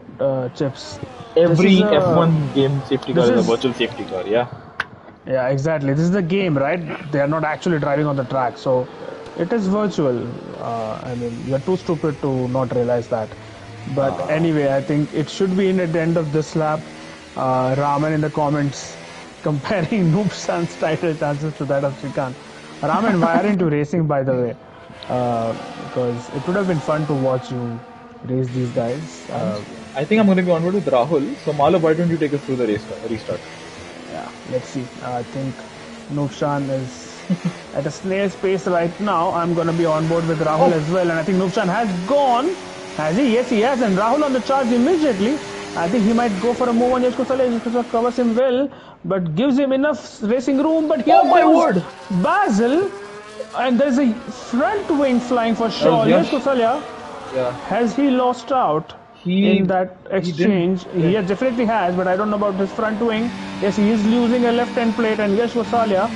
Chips, this is Every a F1 game safety car this is a is virtual safety car. Yeah. yeah, exactly. This is the game, right? They are not actually driving on the track, so it is virtual. I mean, you're too stupid to not realize that. But anyway, I think it should be in at the end of this lap. Raman in the comments comparing Noob San's title chances to that of Shrikant. Raman, why aren't you racing, by the way? Because it would have been fun to watch you race these guys. I think I'm going to be onward with Rahul. So, Malo, why don't you take us through the restart? Yeah, let's see. I think Nubshan is at a snail's pace right now. I'm going to be on board with Rahul Oh, as well. And I think Nubshan has gone. Has he? Yes, he has. And Rahul on the charge immediately. I think he might go for a move on Yashko Saleh. Yashko Saleh covers him well, but gives him enough racing room. But here oh my goes word! Basil. And there's a front wing flying for That was sure. Yashko Yash. Saleh, Yeah. has he lost out He in that he didn't. exchange? Yeah. He definitely has, but I don't know about his front wing. Yes, he is losing a left hand plate, and Yash Vasalia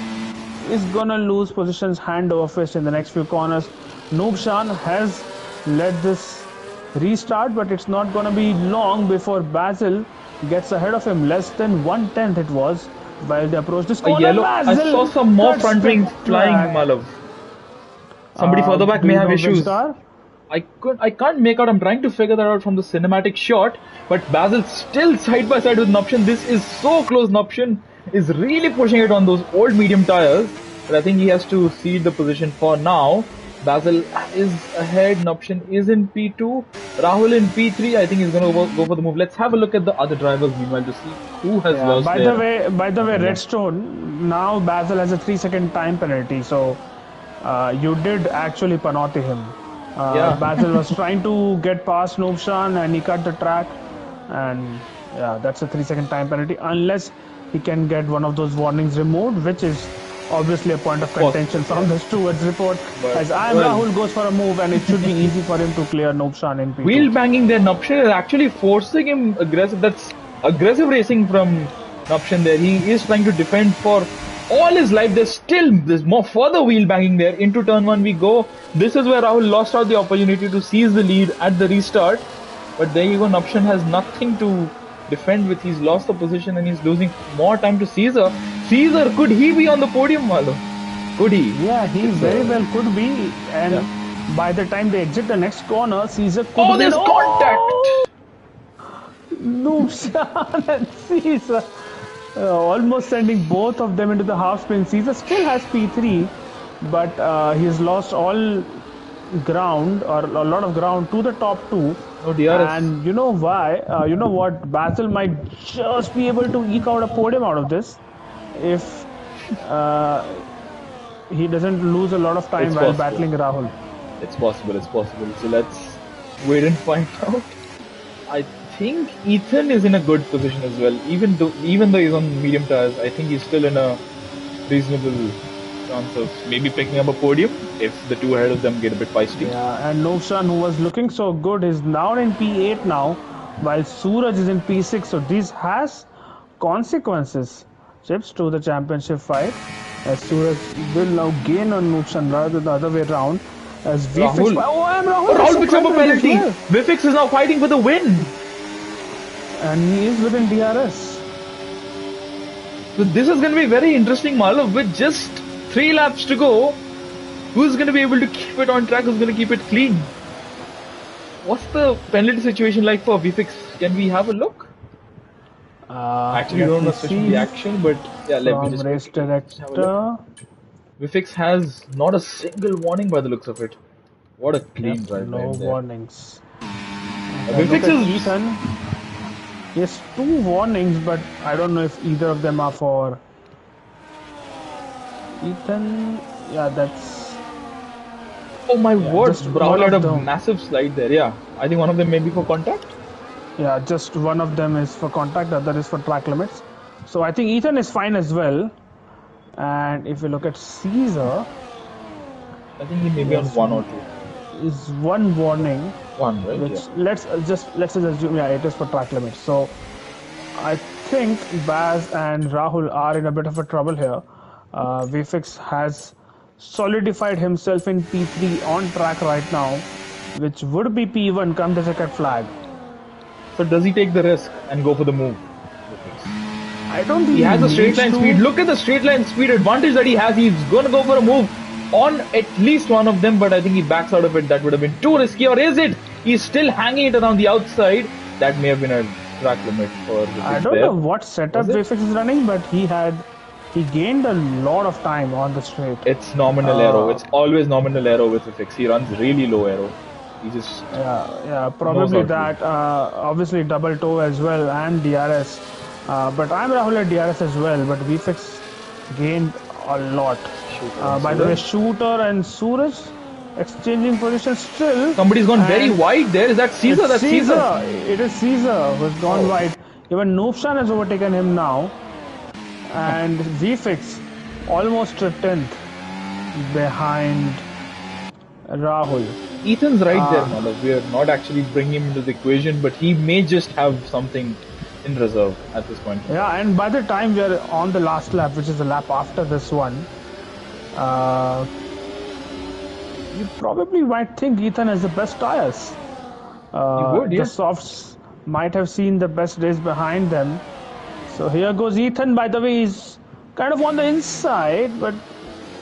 is gonna lose positions hand over fist in the next few corners. Noob Shan has led this restart, but it's not gonna be long before Basil gets ahead of him. Less than 1/10 it was while they approached this A corner. yellow. I Basil saw some more cuts front the wings flying, track. Malav. Somebody further back Do may you have know which issues. car? I can't make out. I'm trying to figure that out from the cinematic shot. But Basil still side by side with Noption. This is so close. Noption is really pushing it on those old medium tires. But I think he has to cede the position for now. Basil is ahead. Noption is in P2. Rahul in P3. I think he's going to go for the move. Let's have a look at the other drivers meanwhile to see who has Yeah. lost By the way, their. Redstone. Now Basil has a 3-second time penalty. So you did actually penalty him. Yeah. Basil was trying to get past Noobshan and he cut the track. And yeah, that's a 3-second time penalty unless he can get one of those warnings removed, which is obviously a point of contention from the stewards report. But, As I am well, Rahul goes for a move, and it should be easy for him to clear Noobshan in wheel P2. banging there. Noption is actually forcing him aggressive. That's aggressive racing from Noption there. He is trying to defend for all his life. There's more further wheel banging there. Into turn one we go. This is where Rahul lost out the opportunity to seize the lead at the restart. But there you go. Noption has nothing to defend with. He's lost the position and he's losing more time to Caesar. Caesar, could he be on the podium, Malo? Could he? Yeah, he very well could be. And Yeah. by the time they exit the next corner, Caesar could Oh, win. there's contact! Noobshan and Caesar. Almost sending both of them into the half spin. Caesar still has P3, but he's lost all ground or a lot of ground to the top two. No DRS. And you know why? You know what? Basil might just be able to eke out a podium out of this if uh, he doesn't lose a lot of time It's while possible. battling Rahul. It's possible. It's possible. So let's wait and find out. I think Ethan is in a good position as well. Even though he's on medium tires, I think he's still in a reasonable chance of maybe picking up a podium if the two ahead of them get a bit feisty. Yeah, and Novshan, who was looking so good, is now in P8 now, while Suraj is in P6. So this has consequences. Chips to the championship fight, as Suraj will now gain on Novshan rather than the other way around. As V6, Rahul. oh, and Oh, Rahul Rahul also picks up a cracking it as penalty. well. Vifix is now fighting for the win. And he is within DRS. So this is going to be very interesting, Malav. With just 3 laps to go, who's going to be able to keep it on track? Who's going to keep it clean? What's the penalty situation like for Vifix? Can we have a look? Actually, we don't know especially the action, but yeah, let me From just race have a director. look. Vifix has not a single warning by the looks of it. What a clean drive No right there. warnings. Vifix is Ethan. He has 2 warnings, but I don't know if either of them are for Ethan. Yeah, that's. Oh my word! just Rahul one had a of them. massive slide there. Yeah, I think one of them may be for contact. Yeah, just one of them is for contact, the other is for track limits. So I think Ethan is fine as well. And if you look at Caesar, I think he may be on 1 or 2. is one warning. 1, right? Which Yeah. let's just assume, yeah, it is for track limits. So I think Baz and Rahul are in a bit of a trouble here. Vfix has solidified himself in P3 on track right now, which would be P1 come the checkered flag. So does he take the risk and go for the move? I don't think He has a straight needs line to. speed. Look at the straight line speed advantage that he has. He's going to go for a move on at least one of them, but I think he backs out of it. That would have been too risky. Or is it? He's still hanging it around the outside. That may have been a track limit for the I don't know what setup Vfix is running, but he gained a lot of time on the straight. It's nominal aero. It's always nominal aero with Vfix. He runs really low aero. He just probably that. Obviously double toe as well and DRS. But I'm Rahul at DRS as well. But Vfix gained a lot. By the way, Shooter and Suraj exchanging positions still. Somebody's gone very wide there. Is that Caesar? That's Caesar. It is Caesar who's gone wide. Even Noobshan has overtaken him now. And Vfix almost a 10th behind Rahul. Ethan's right there, Malav. We are not actually bringing him into the equation, but he may just have something in reserve at this point. Yeah, and by the time we are on the last lap, which is the lap after this one, you probably might think Ethan has the best tires. The softs might have seen the best days behind them. So here goes Ethan. By the way, he's kind of on the inside, but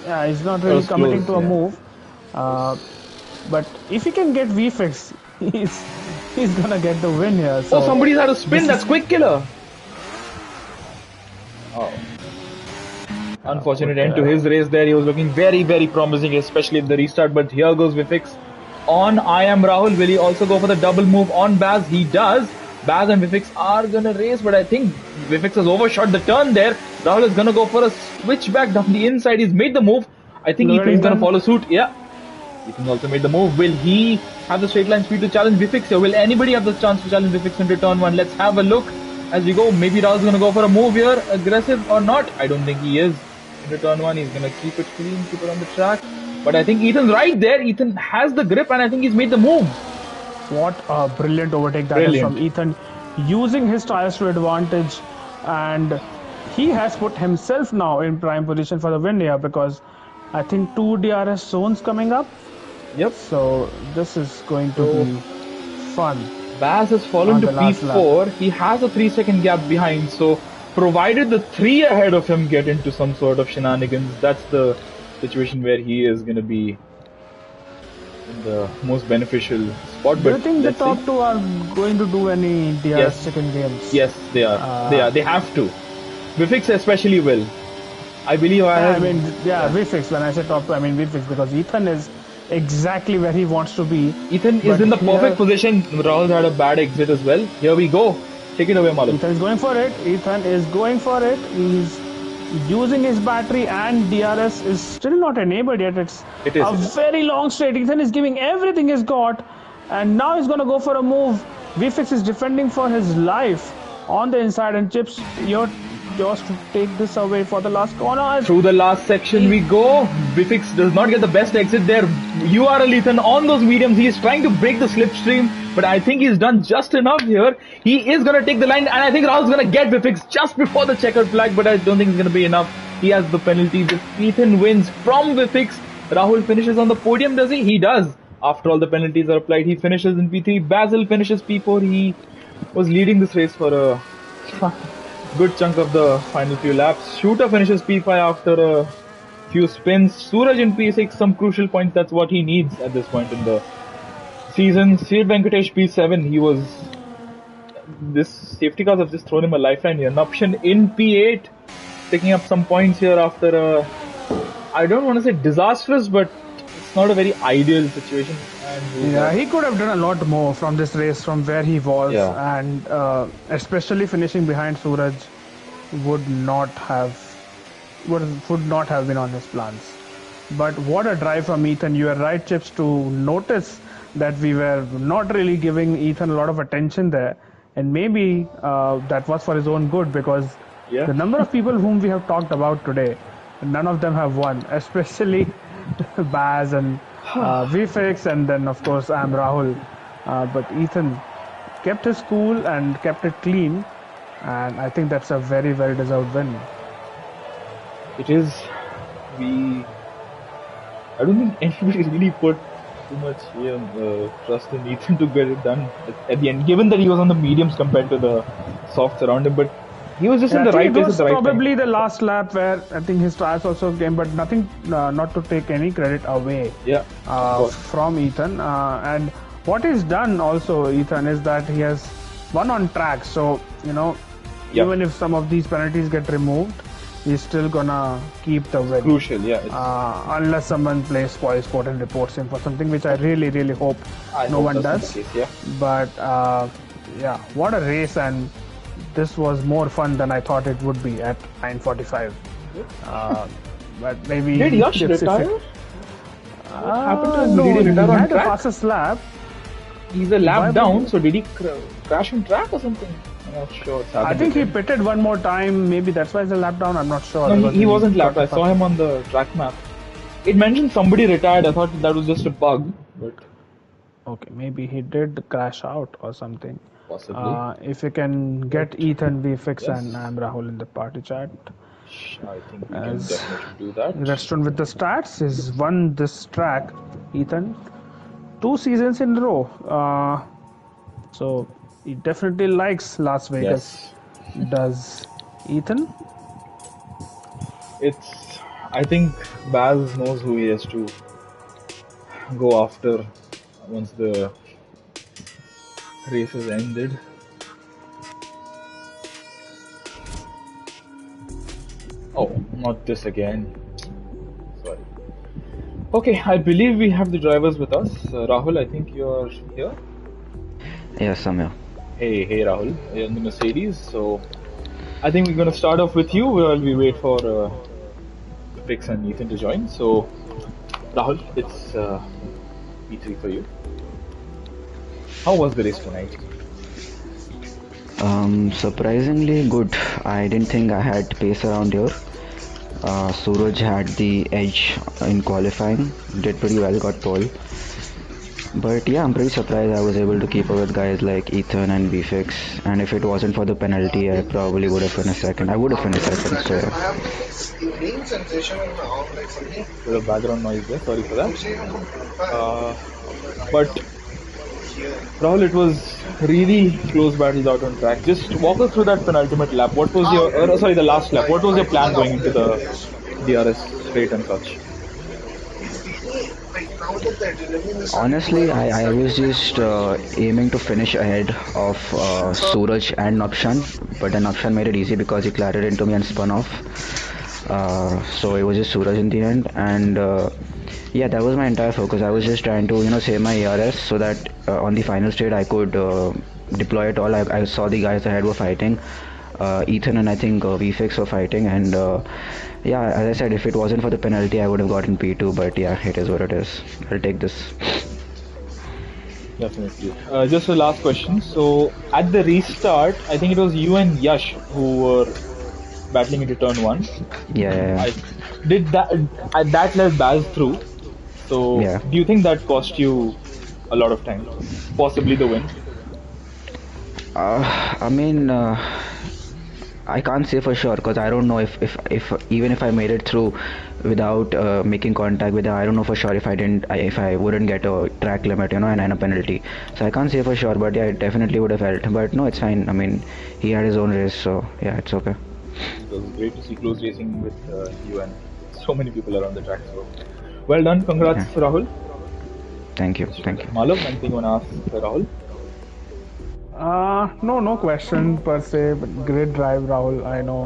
yeah, he's not really committing to a move. But if he can get VFix, he's gonna get the win here. So somebody's had a spin. That's Quick Killer. Oh. Unfortunate end to his race there. He was looking very, very promising, especially at the restart. But here goes Vifix on I Am Rahul. Will he also go for the double move on Baz? He does. Baz and Vifix are gonna race, but I think Vifix has overshot the turn there. Rahul is gonna go for a switchback down the inside. He's made the move. I think Ethan's gonna follow suit. Yeah. Ethan also made the move. Will he have the straight line speed to challenge Vifix here? Will anybody have the chance to challenge Vifix into turn 1? Let's have a look as we go. Maybe Rahul's gonna go for a move here. Aggressive or not? I don't think he is. Into turn 1, he's gonna keep it clean, keep it on the track. But I think Ethan's right there. Ethan has the grip and I think he's made the move. What a brilliant overtake that is from Ethan, using his tires to advantage, and he has put himself now in prime position for the win here because I think 2 DRS zones coming up. Yep. So this is going to be fun. Baz has fallen to P4. He has a 3-second gap behind. So provided the 3 ahead of him get into some sort of shenanigans, that's the situation where he is going to be in the most beneficial spot. Do you think the top 2 are going to do any DRS second games? Yes, they are. They have to. Vifix especially will. I believe Vfix. When I say top 2, I mean Vfix because Ethan is exactly where he wants to be. Ethan is But in the perfect here, position. Rahul had a bad exit as well. Here we go. Take it away, Maluk. Ethan is going for it. Ethan is going for it. He's using his battery, and DRS is still not enabled yet. It's It is. a It is. very long straight. Ethan is giving everything he's got, and now he's going to go for a move. VFix is defending for his life on the inside, and Chips, you're just to take this away for the last corner. Through the last section we go. Bifix does not get the best exit there. URL Ethan on those mediums. He is trying to break the slipstream, but I think he's done just enough here. He is going to take the line, and I think Rahul's going to get Bifix just before the checkered flag, but I don't think it's going to be enough. He has the penalty. Ethan wins from Bifix. Rahul finishes on the podium, does he? He does. After all the penalties are applied, he finishes in P3. Basil finishes P4. He was leading this race for a good chunk of the final few laps. Shooter finishes P5 after a few spins. Suraj in P6, some crucial points. That's what he needs at this point in the season. Sid Venkatesh P7. He was. This safety cars have just thrown him a lifeline here. Nuption in P8, picking up some points here after a. I don't want to say disastrous, but it's not a very ideal situation. Yeah, he could have done a lot more from this race, from where he was, Yeah. and especially finishing behind Suraj would not have been on his plans. But what a drive from Ethan! You are right, Chips, to notice that we were not really giving Ethan a lot of attention there, and maybe that was for his own good, because Yeah. the number of people whom we have talked about today, none of them have won, especially Baz and VFX, and then of course I'm Rahul. But Ethan kept his cool and kept it clean, and I think that's a very, very deserved win. It is. I don't think anybody really put too much trust in Ethan to get it done at the end, given that he was on the mediums compared to the softs around him. But he was just in the I think right it place at was the right time. probably the last lap where I think his tires also came, but nothing, not to take any credit away Yeah. from Ethan. And what he's done also, Ethan, is that he has won on track. So, Yeah. even if some of these penalties get removed, he's still gonna keep the win. Crucial, yeah. Unless someone plays spoil sport and reports him for something, which I really, really hope no one does. Case, yeah. But yeah, what a race, and this was more fun than I thought it would be at 9:45. But maybe Did Yash it's- retire? What happened to him? No, Did he retire he on had the track? fastest lap. He's a lap Why down, would so did he crash on track or something? I'm not sure. It's I happened think to he him. pitted one more time. Maybe that's why he's a lap down. I'm not sure. No, because he wasn't got lapped. the I saw fastest- him on the track map. It mentioned somebody retired. I thought that was just a bug, but Okay, maybe he did crash out or something. possibly. If you can get Ethan, VFX, Yes. and I'm Rahul in the party chat. I think we can As definitely do that. Restaurant with the stats has won this track, Ethan, 2 seasons in a row. So he definitely likes Las Vegas. Yes. Does Ethan? I think Baz knows who he has to go after once the race has ended. Oh, not this again. Sorry. Okay, I believe we have the drivers with us. Rahul, I think you're here. Yes, I'm here. Hey, Rahul. You're in the Mercedes, so I think we're going to start off with you while we wait for Fix and Ethan to join. So, Rahul, it's P3 for you. How was the race tonight? Surprisingly good. I didn't think I had pace around here. Suraj had the edge in qualifying, did pretty well, got pole. But yeah, I'm pretty surprised I was able to keep up with guys like Ethan and VFix. And if it wasn't for the penalty, I probably would have finished second. I would have finished second, so yeah. Bit of background noise there, sorry for that. But Rahul, it was really close battles out on track. Just walk us through that penultimate lap. What was your, the last lap? What was your plan going into the DRS straight and such? Honestly, I was just aiming to finish ahead of Suraj and Nupshan, but then Nupshan made it easy because he clattered into me and spun off. So it was just Suraj in the end, and Yeah, that was my entire focus. I was just trying to, save my ERS so that on the final state I could deploy it all. I saw the guys ahead were fighting. Ethan and I think VFix were fighting, and yeah, as I said, if it wasn't for the penalty, I would have gotten P2. But yeah, it is what it is. I'll take this. Definitely. Just a last question. So at the restart, I think it was you and Yash who were battling into turn one. Yeah, yeah, I yeah. did that. That let Baz through. So Yeah. do you think that cost you a lot of time, possibly the win? I mean, I can't say for sure because I don't know if even if I made it through without making contact with them, I don't know for sure if if I wouldn't get a track limit, and a penalty. So I can't say for sure, but yeah, it definitely would have helped. But no, it's fine. I mean, he had his own race, so yeah, it's okay. It was great to see close racing with you and so many people around the track. So well done. Congrats, Yeah. Rahul. Thank you. Thank you. Malav, anything you want to ask Rahul? No, no question per se, but great drive, Rahul. I know.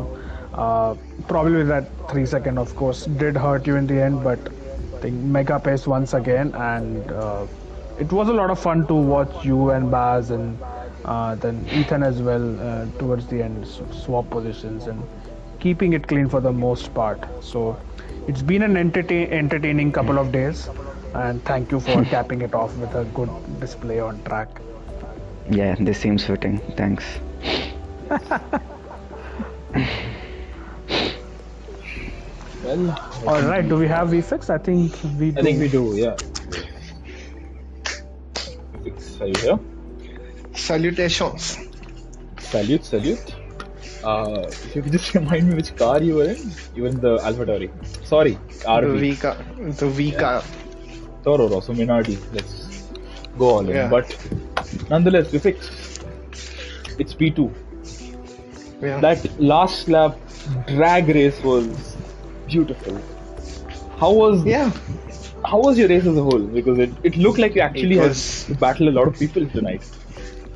Probably that 3 second, of course, did hurt you in the end, but I think mega pace once again, and it was a lot of fun to watch you and Baz and then Ethan as well towards the end, swap positions and keeping it clean for the most part. So it's been an entertaining couple of days, and thank you for capping it off with a good display on track. Yeah, this seems fitting. Thanks. Well, All right, do we have VFix? I think we do. I think we do. Yeah. Are you here? Salutations. Salute, salute. If you could just remind me which car you were in? You were in the Alpha Tauri. Sorry, The RB. V car. The V car. Toro, so Minardi. Let's go all in. Yeah. But nonetheless, we fixed. It's P2. Yeah. That last lap drag race was beautiful. How was Yeah. how was your race as a whole? Because it looked like you actually It had was- to battle a lot of people tonight.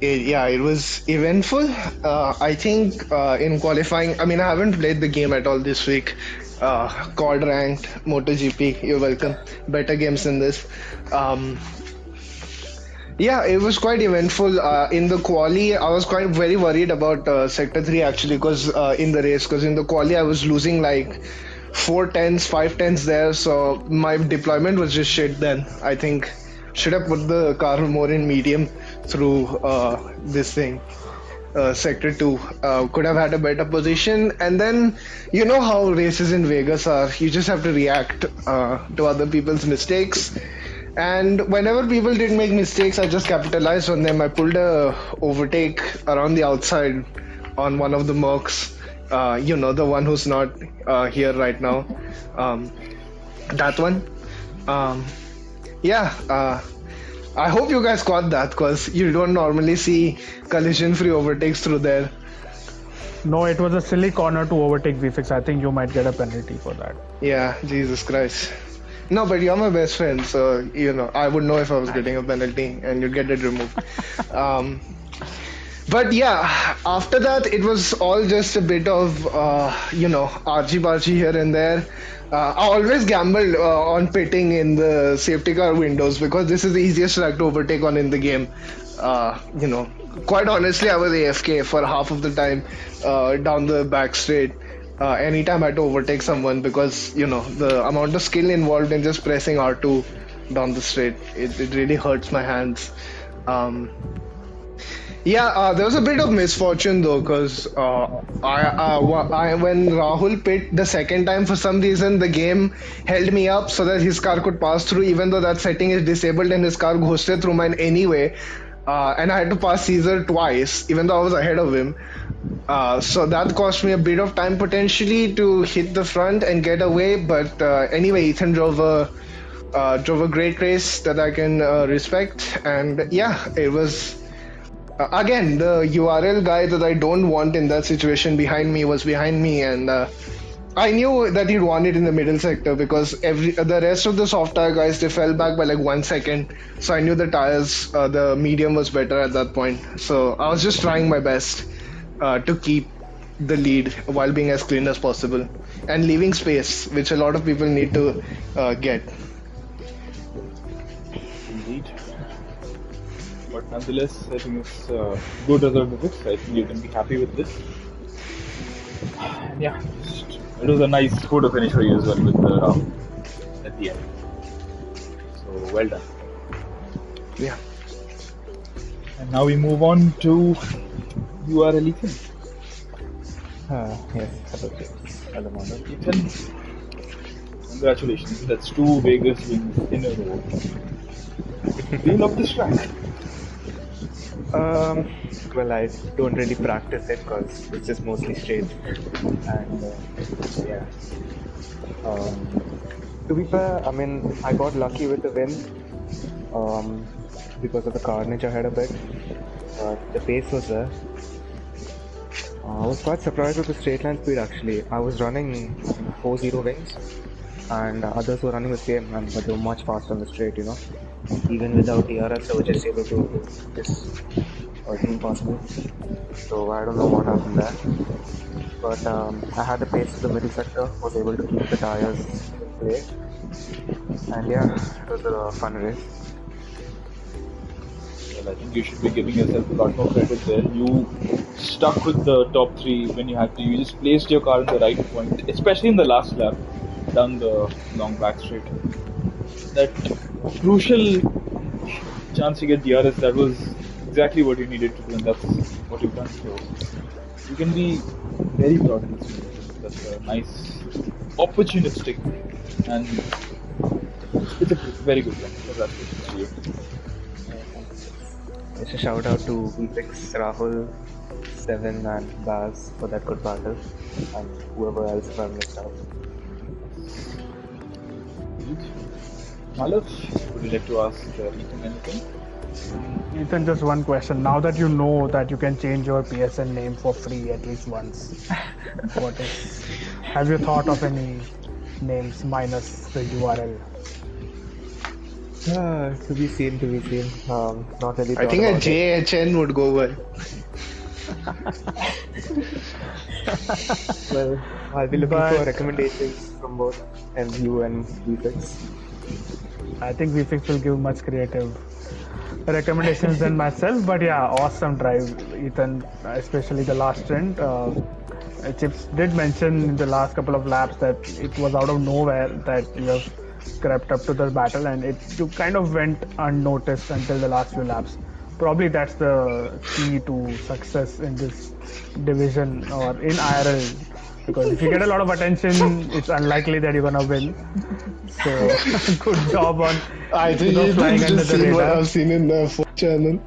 It was eventful. I think in qualifying, I mean, I haven't played the game at all this week. COD ranked, MotoGP, you're welcome. Better games than this. Yeah, it was quite eventful. In the quali, I was quite very worried about Sector 3 actually, because in the race, because in the quali I was losing like 4 tenths, 5 tenths there, so my deployment was just shit then. I think should have put the car more in medium through this thing. Sector 2 could have had a better position, and then you know how races in Vegas are, you just have to react to other people's mistakes, and whenever people did make mistakes I just capitalized on them. I pulled a overtake around the outside on one of the mercs, the one who's not here right now, that one. Yeah, I hope you guys caught that because you don't normally see collision free overtakes through there. No, it was a silly corner to overtake VFix. I think you might get a penalty for that. Yeah, Jesus Christ. No, but you're my best friend, so I would know if I was getting a penalty and you'd get it removed. But yeah, after that it was all just a bit of argy-bargy here and there. I always gambled on pitting in the safety car windows because this is the easiest track to overtake on in the game. Quite honestly, I was AFK for half of the time down the back straight. Anytime I had to overtake someone because the amount of skill involved in just pressing R2 down the straight, it really hurts my hands. Yeah, there was a bit of misfortune though, because when Rahul pit the second time, for some reason the game held me up so that his car could pass through, even though that setting is disabled, and his car ghosted through mine anyway. And I had to pass Caesar twice, even though I was ahead of him. So that cost me a bit of time potentially to hit the front and get away. But anyway, Ethan drove a great race that I can respect, and yeah, it was. Again, the URL guy that I don't want in that situation behind me was behind me, and I knew that he'd want it in the middle sector because the rest of the soft tire guys, they fell back by like 1 second, so I knew the tires, the medium was better at that point. So I was just trying my best to keep the lead while being as clean as possible and leaving space, which a lot of people need to get. Nonetheless, I think it's good result of it. I think you can be happy with this. And yeah, it was a nice photo finish for you as well with the round at the end. So well done. Yeah. And now we move on to URL Ethan. Yes, hello James. Hello Manu. Ethan, congratulations. That's 2 Vegas wins in a row. Do you love this track? Um, well, I don't really practice it because it's just mostly straight. And yeah. To be fair, I mean, I got lucky with the win because of the carnage I had a bit. The pace was there. I was quite surprised with the straight line speed actually. I was running 4-0 wings and others were running the same, but they were much faster on the straight, you know. Even without DRS, they were just able to do this impossible. So I don't know what happened there. But I had the pace of the middle sector, was able to keep the tires in play. And yeah, it was a fun race. Well, I think you should be giving yourself a lot more credit there. You stuck with the top 3 when you had to. You just placed your car in the right point, especially in the last lap, down the long back straight. That crucial chance to get DRS, that was exactly what you needed to do, and that's what you've done. So you can be very proud of this. That's a nice, opportunistic, and it's a very good one. Congratulations to you. Just a shout out to V6, Rahul, Seven, and Baz for that good battle, and whoever else if I missed out. Malaf, would you like to ask Ethan anything? Ethan, just one question. Now that you know that you can change your PSN name for free at least once, have you thought of any names minus the URL? To be seen, to be seen. Not really. I think a about it. JHN would go well. Well, I'll be looking for recommendations from both MU and V6. I think V6 will give much creative recommendations than myself, but yeah, awesome drive, Ethan, especially the last stint. Chips did mention in the last couple of laps that it was out of nowhere that you have crept up to the battle, and you kind of went unnoticed until the last few laps. Probably that's the key to success in this division or in IRL, because if you get a lot of attention, it's unlikely that you're gonna win. So good job on I think flying under just the seen what radar. I've seen in the channel.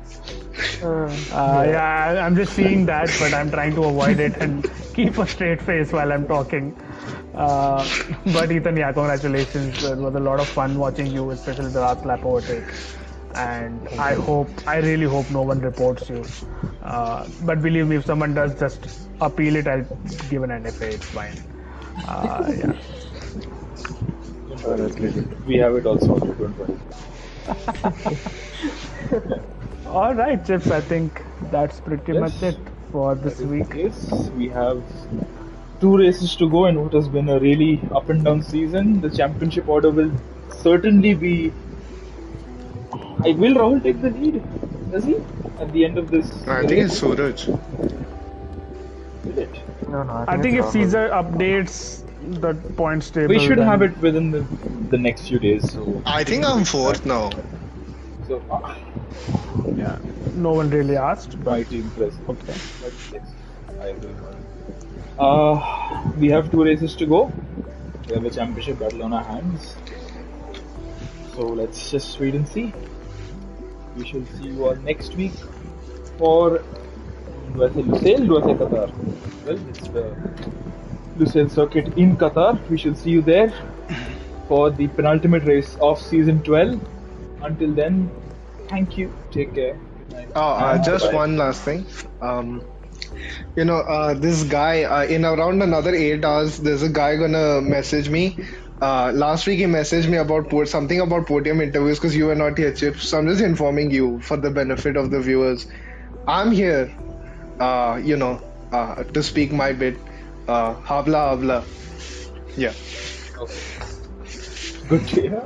Yeah, I'm just seeing that, but I'm trying to avoid it and keep a straight face while I'm talking. But Ethan, yeah, congratulations. It was a lot of fun watching you, especially the last lap overtake. And I really hope no one reports you. But believe me, if someone does, just appeal it. I'll give an NFA. It's fine. Yeah. We have it all sorted, don't worry. All right, Chips. I think that's pretty Yes. much it for this week. Yes, we have 2 races to go, and what has been a really up and down season. The championship order will certainly be. Will Rahul take the lead? Does he? At the end of this? I think it's Suraj. Will it? No, I think if it's Rahul. Caesar updates the points table, We should then- have it within the next few days. So, I think I'm 4th now. so Yeah, no one really asked, but mighty impressive. okay. But yes, I agree. We have 2 races to go. We have a championship battle on our hands. So let's just wait and see. We shall see you all next week for, do I say Lusail? Do I say Qatar? Well, it's the Lusail circuit in Qatar. We shall see you there for the penultimate race of season 12. Until then, thank you. Take care. Good night. Just Bye. one last thing. This guy, in around another 8 hours, there's a guy gonna message me. Last week he messaged me about something about podium interviews because you were not here, Chips. So I'm just informing you for the benefit of the viewers. I'm here, to speak my bit. Habla. Yeah. Okay. Good to hear.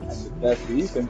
And with that, we conclude.